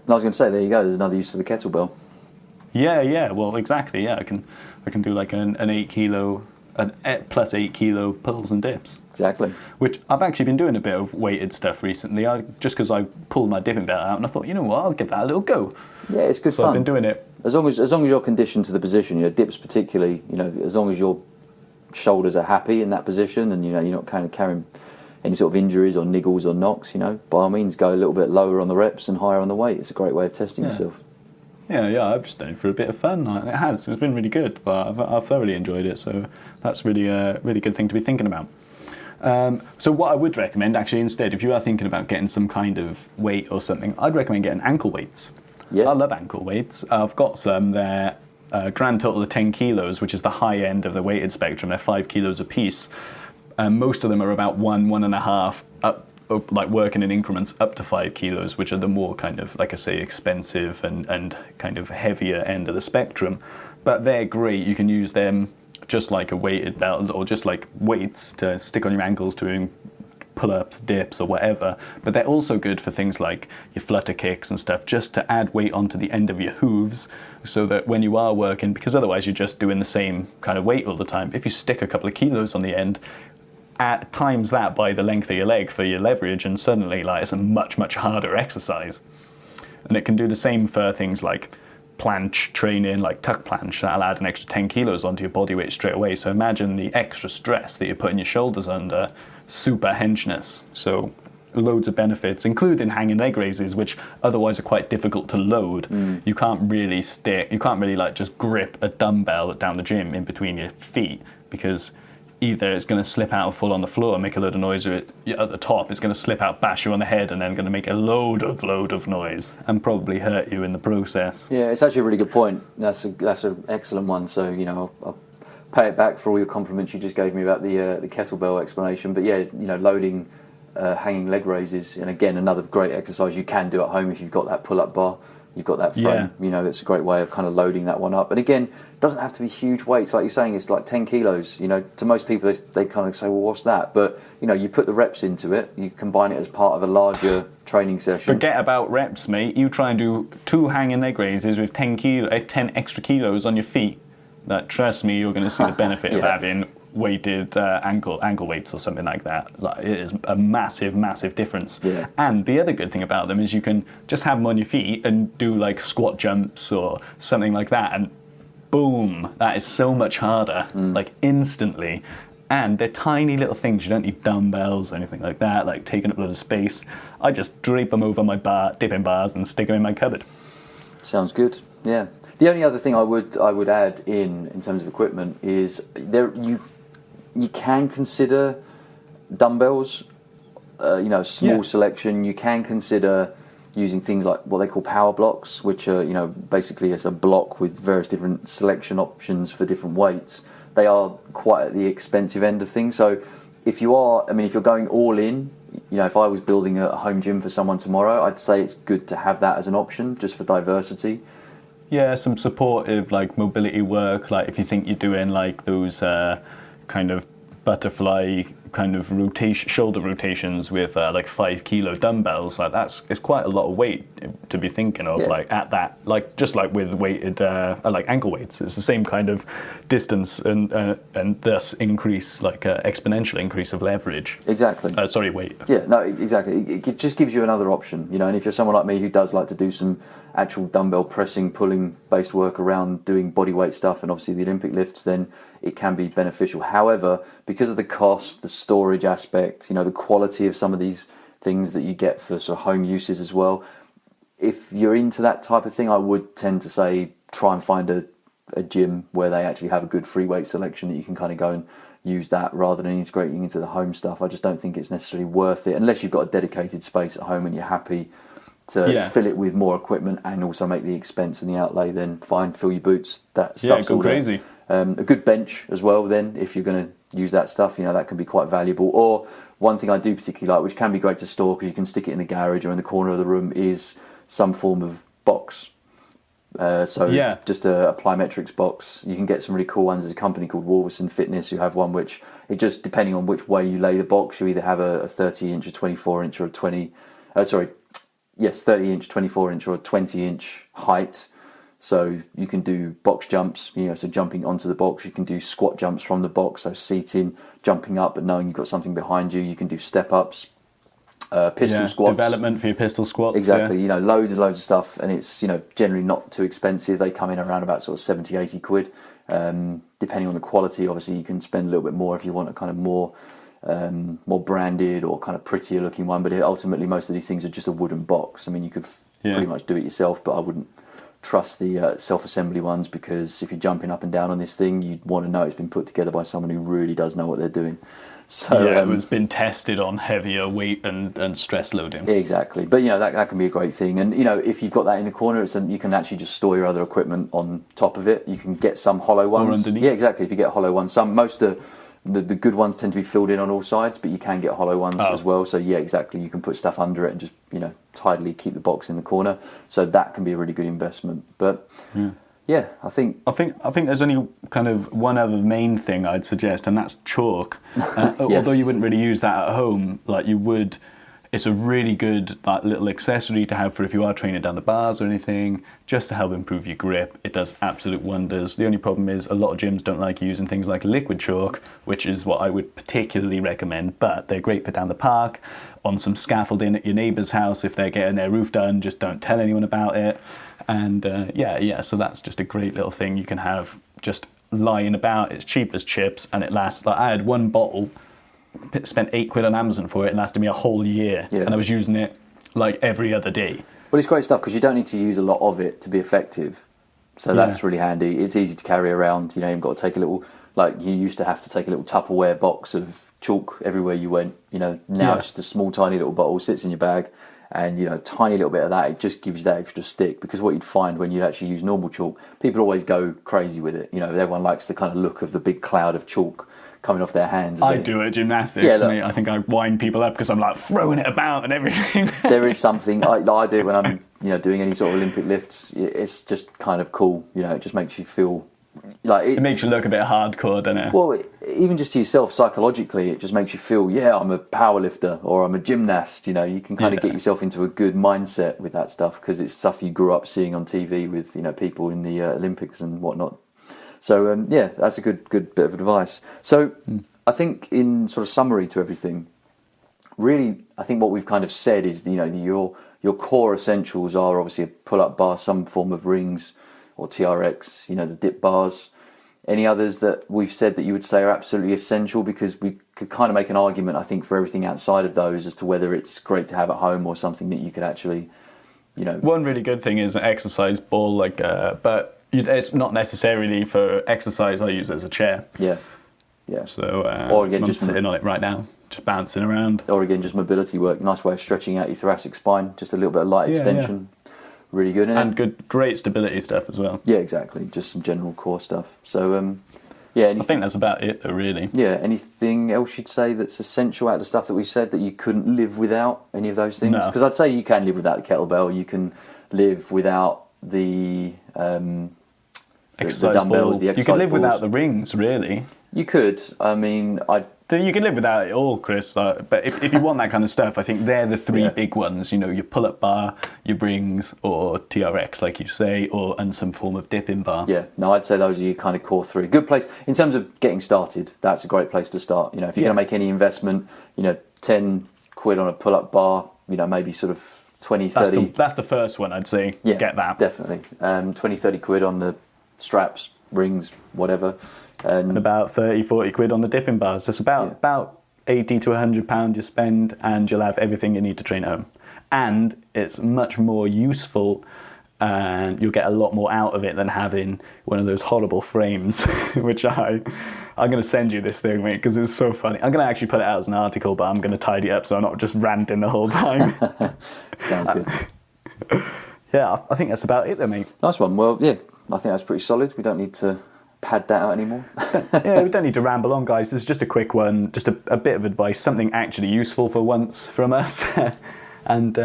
I was going to say, there you go. There's another use for the kettlebell. Yeah. Well, exactly. Yeah, I can do like an 8 kilo, plus 8 kilo pulls and dips. Exactly. Which I've actually been doing a bit of weighted stuff recently. Just because I pulled my dipping belt out and I thought, you know what, I'll give that a little go. Yeah, it's good fun. So I've been doing it. As long as you're conditioned to the position, you know, dips particularly, you know, as long as your shoulders are happy in that position and, you know, you're not kind of carrying any sort of injuries or niggles or knocks, you know, by all means go a little bit lower on the reps and higher on the weight. It's a great way of testing yourself. Yeah, I've just done it for a bit of fun. It's been really good, but I've thoroughly enjoyed it, so that's really a really good thing to be thinking about. So what I would recommend, actually, instead, if you are thinking about getting some kind of weight or something, I'd recommend getting ankle weights. Yeah. I love ankle weights. I've got some. They're grand total of 10 kilos, which is the high end of the weighted spectrum. They're 5 kilos a piece. Most of them are about 1.5 up, like working in increments up to 5 kilos, which are the more kind of, like I say, expensive and kind of heavier end of the spectrum. But they're great. You can use them just like a weighted belt or just like weights to stick on your ankles doing pull-ups, dips or whatever. But they're also good for things like your flutter kicks and stuff, just to add weight onto the end of your hooves, so that when you are working, because otherwise you're just doing the same kind of weight all the time, if you stick a couple of kilos on the end, at times that by the length of your leg for your leverage, and suddenly like it's a much harder exercise. And it can do the same for things like planche training, like tuck planche. That'll add an extra 10 kilos onto your body weight straight away. So imagine the extra stress that you're putting your shoulders under. Super henchness. So loads of benefits, including hanging leg raises, which otherwise are quite difficult to load. You can't really like just grip a dumbbell down the gym in between your feet, because either it's going to slip out full on the floor and make a load of noise, or at the top it's going to slip out, bash you on the head, and then going to make a load of noise and probably hurt you in the process. Yeah, it's actually a really good point. That's an excellent one. So I'll pay it back for all your compliments you just gave me about the kettlebell explanation. But yeah, loading hanging leg raises, and again another great exercise you can do at home if you've got that pull-up bar. You've got that frame, it's a great way of kind of loading that one up. And again, it doesn't have to be huge weights. Like you're saying, it's like 10 kilos. To most people, they kind of say, well, what's that? But, you put the reps into it. You combine it as part of a larger training session. Forget about reps, mate. You try and do 2 hanging leg raises with 10 extra kilos on your feet. Trust me, you're going to see the benefit of having weighted ankle weights or something like that. It is a massive difference. And the other good thing about them is you can just have them on your feet and do like squat jumps or something like that, and boom, that is so much harder, like instantly. And they're tiny little things. You don't need dumbbells or anything like that, like taking up a lot of space. I just drape them over my dipping bars and stick them in my cupboard. Sounds good. Yeah. The only other thing I would add in terms of equipment is you can consider dumbbells, small selection. You can consider using things like what they call power blocks, which are, basically it's a block with various different selection options for different weights. They are quite at the expensive end of things. So if you're going all in, if I was building a home gym for someone tomorrow, I'd say it's good to have that as an option just for diversity. Yeah, some supportive like mobility work, like if you think you're doing like those kind of butterfly kind of shoulder rotations with like 5 kilo dumbbells, like it's quite a lot of weight to be thinking of, like at that, like just like with weighted like ankle weights, it's the same kind of distance and thus increase, like exponential increase of leverage. Exactly. Weight. Yeah, no, exactly. It just gives you another option, and if you're someone like me who does like to do some actual dumbbell pressing, pulling based work around doing body weight stuff and obviously the Olympic lifts, then it can be beneficial. However, because of the cost, the storage aspect, the quality of some of these things that you get for sort of home uses as well, if you're into that type of thing, I would tend to say try and find a gym where they actually have a good free weight selection that you can kind of go and use that rather than integrating into the home stuff. I just don't think it's necessarily worth it unless you've got a dedicated space at home and you're happy to fill it with more equipment and also make the expense and the outlay. Then fine, fill your boots. That stuff's all crazy. A good bench as well. Then if you're going to use that stuff, that can be quite valuable. Or one thing I do particularly like, which can be great to store because you can stick it in the garage or in the corner of the room, is some form of box. Just a plyometrics box. You can get some really cool ones. There's a company called Wolverson Fitness who have one which, it just depending on which way you lay the box, you either have a 30-inch, a 24-inch, or a 30-inch, 24-inch, or a 20-inch height. So you can do box jumps, so jumping onto the box. You can do squat jumps from the box, so seating, jumping up, but knowing you've got something behind you. You can do step-ups, pistol squats. Development for your pistol squats. Exactly, loads of stuff, and it's, generally not too expensive. They come in around about sort of 70, 80 quid. Depending on the quality, obviously you can spend a little bit more if you want a kind of more branded or kind of prettier looking one, but ultimately most of these things are just a wooden box. I mean, you could pretty much do it yourself, but I wouldn't trust the self-assembly ones, because if you're jumping up and down on this thing, you want to know it's been put together by someone who really does know what they're doing. So yeah, it's been tested on heavier weight and stress loading. Exactly, but that can be a great thing. And if you've got that in the corner, you can actually just store your other equipment on top of it. You can get some hollow ones. Or underneath. Yeah, exactly. If you get hollow ones, most of the good ones tend to be filled in on all sides, but you can get hollow ones as well. So yeah, exactly. You can put stuff under it and just tidily keep the box in the corner. So that can be a really good investment. But yeah, I think there's only kind of one other main thing I'd suggest, and that's chalk. Yes. Although you wouldn't really use that at home, like you would, it's a really good little accessory to have for if you are training down the bars or anything, just to help improve your grip. It does absolute wonders. The only problem is a lot of gyms don't like using things like liquid chalk, which is what I would particularly recommend, but they're great for down the park, on some scaffolding at your neighbour's house if they're getting their roof done, just don't tell anyone about it. And so that's just a great little thing you can have just lying about. It's cheap as chips and it lasts. Like I had one bottle, spent £8 on Amazon for it, and lasted me a whole year. Yeah. And I was using it like every other day. Well, it's great stuff because you don't need to use a lot of it to be effective. So that's really handy. It's easy to carry around. You've got to take a little, like you used to have to take a little Tupperware box of chalk everywhere you went. Now it's just a small, tiny little bottle, sits in your bag. And a tiny little bit of that, it just gives you that extra stick. Because what you'd find when you actually use normal chalk, people always go crazy with it. Everyone likes the kind of look of the big cloud of chalk coming off their hands. I do it gymnastics. Yeah, mate. I think I wind people up because I'm like throwing it about and everything. There is something I do it when I'm doing any sort of Olympic lifts. It's just kind of cool. It just makes you feel like it makes you look a bit hardcore, doesn't it? Well, even just to yourself psychologically, it just makes you feel, I'm a power lifter or I'm a gymnast. You can kind of get yourself into a good mindset with that stuff because it's stuff you grew up seeing on TV with people in the Olympics and whatnot. So that's a good bit of advice. So I think in sort of summary to everything, really, I think what we've kind of said is your core essentials are obviously a pull-up bar, some form of rings or TRX, the dip bars. Any others that we've said that you would say are absolutely essential? Because we could kind of make an argument, I think, for everything outside of those as to whether it's great to have at home or something that you could actually, One really good thing is an exercise ball, but it's not necessarily for exercise. I use it as a chair. Yeah. So or again, I'm sitting on it right now, just bouncing around. Or again, just mobility work. Nice way of stretching out your thoracic spine. Just a little bit of light extension. Yeah. Really good. And great stability stuff as well. Yeah, exactly. Just some general core stuff. So, I think that's about it, really. Yeah. Anything else you'd say that's essential out of the stuff that we said that you couldn't live without? Any of those things? Because I'd say you can live without the kettlebell. You can live without the exercise dumbbells, ball. the exercise You can live balls. without the rings, really. You could. I mean, You can live without it all, Chris. But if you want that kind of stuff, I think they're the three big ones. Your pull-up bar, your rings, or TRX, like you say, and some form of dipping bar. Yeah, no, I'd say those are your kind of core three. Good place in terms of getting started. That's a great place to start. If you're going to make any investment, £10 on a pull-up bar. Maybe sort of 20, 30. That's the first one, I'd say. Yeah, get that. Definitely. 20, 30 quid on the straps, rings, whatever. And about 30, 40 quid on the dipping bars. It's about 80 to £100 you spend, and you'll have everything you need to train at home. And it's much more useful, and you'll get a lot more out of it than having one of those horrible frames, which I'm going to send you this thing, mate, because it's so funny. I'm going to actually put it out as an article, but I'm going to tidy it up so I'm not just ranting the whole time. Sounds good. I think that's about it then, mate. Nice one. Well, yeah, I think that's pretty solid. We don't need to pad that out anymore. Yeah, we don't need to ramble on, guys. It's just a quick one, just a bit of advice, something actually useful for once from us. And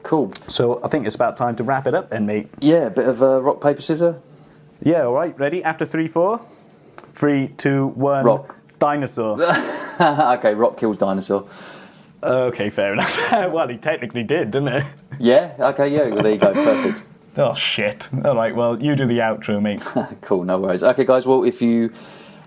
cool. So I think it's about time to wrap it up then, mate. Yeah, a bit of rock, paper, scissors. Yeah, all right. Ready? After 3, 4? 3, 2, 1. Rock. Dinosaur. Okay, rock kills dinosaur. Okay, fair enough. Well, he technically did, didn't he? Yeah, okay, yeah, well, there you go, perfect. Oh, shit. All right, well, you do the outro, mate. Cool, no worries. Okay, guys, well, if you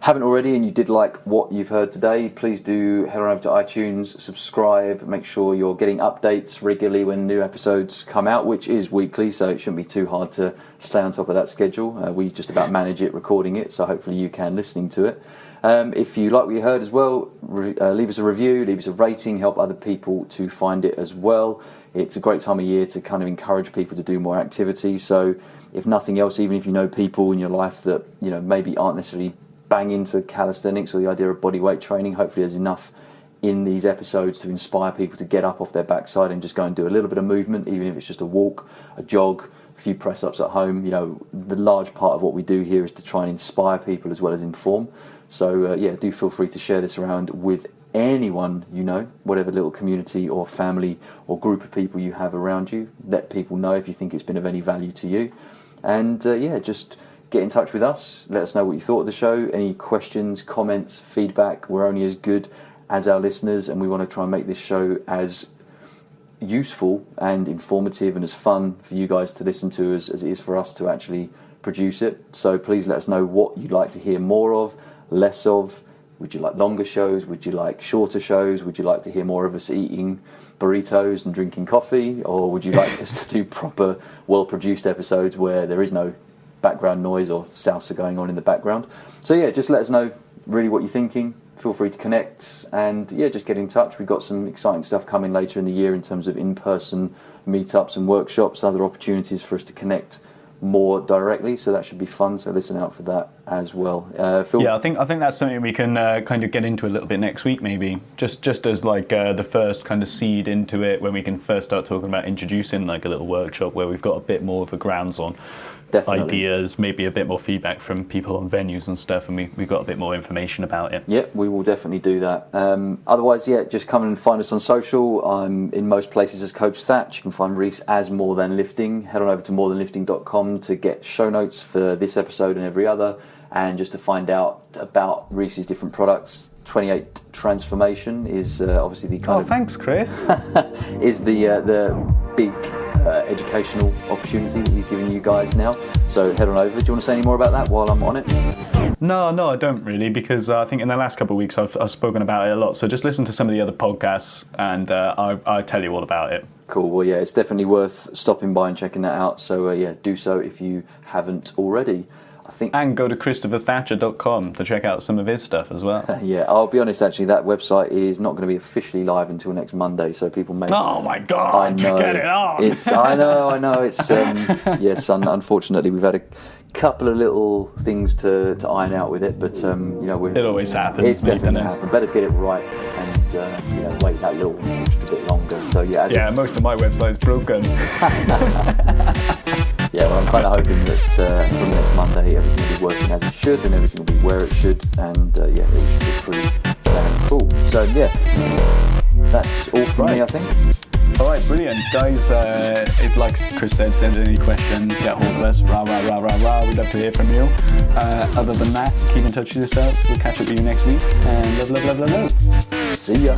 haven't already and you did like what you've heard today, please do head on over to iTunes, subscribe, make sure you're getting updates regularly when new episodes come out, which is weekly, so it shouldn't be too hard to stay on top of that schedule. We just about manage it, recording it, so hopefully you can listening to it. If you like what you heard as well, leave us a review, leave us a rating, help other people to find it as well. It's a great time of year to kind of encourage people to do more activity. So if nothing else, even if you know people in your life that, you know, maybe aren't necessarily bang into calisthenics or the idea of bodyweight training, hopefully there's enough in these episodes to inspire people to get up off their backside and just go and do a little bit of movement, even if it's just a walk, a jog, a few press-ups at home. You know, the large part of what we do here is to try and inspire people as well as inform. So yeah, do feel free to share this around with anyone you know, whatever little community or family or group of people you have around you. Let people know if you think it's been of any value to you. And yeah, just get in touch with us. Let us know what you thought of the show. Any questions, comments, feedback. We're only as good as our listeners, and we want to try and make this show as useful and informative and as fun for you guys to listen to as it is for us to actually produce it. So please let us know what you'd like to hear more of, less of. Would you like longer shows? Would you like shorter shows? Would you like to hear more of us eating burritos and drinking coffee? Or would you like us to do proper, well-produced episodes where there is no background noise or salsa going on in the background? So yeah, just let us know really what you're thinking. Feel free to connect and yeah, just get in touch. We've got some exciting stuff coming later in the year in terms of in-person meetups and workshops, other opportunities for us to connect more directly, so that should be fun. So listen out for that as well. Phil? Yeah, I think that's something we can kind of get into a little bit next week, maybe. Just as like the first kind of seed into it, when we can first start talking about introducing like a little workshop where we've got a bit more of a grounds on. Definitely. Ideas, maybe a bit more feedback from people on venues and stuff, and we've got a bit more information about it. Yeah, we will definitely do that. Otherwise, yeah, just come and find us on social. I'm in most places as Coach Thatch. You can find Rhys as More Than Lifting. Head on over to morethanlifting.com to get show notes for this episode and every other, and just to find out about Rhys's different products. 28 Transformation is obviously the kind of... thanks, Chris. is the big educational opportunity that he's giving you guys now. So head on over. Do you want to say any more about that while I'm on it? No, I don't really, because I think in the last couple of weeks I've spoken about it a lot. So just listen to some of the other podcasts and I'll tell you all about it. Cool. Well, yeah, it's definitely worth stopping by and checking that out. So yeah, do so if you haven't already. And go to christopherthatcher.com to check out some of his stuff as well. Yeah, I'll be honest, actually, that website is not going to be officially live until next Monday, so people may... Oh my God, get it on! I know, it's... yes, unfortunately, we've had a couple of little things to iron out with it, but, you know... It always happens. It's definitely happened. Better to get it right and, you know, wait that little extra bit longer. So, yeah... most of my website's broken. Yeah, well, I'm kind of hoping that from next Monday everything will be working as it should and everything will be where it should, and yeah, it's pretty cool. So yeah, that's all from me, I think. All right, brilliant, guys. If, like Chris said, send any questions, get hold of us. Rah rah rah rah rah. We'd love to hear from you. Other than that, keep in touch with yourselves. We'll catch up with you next week. And love. See ya.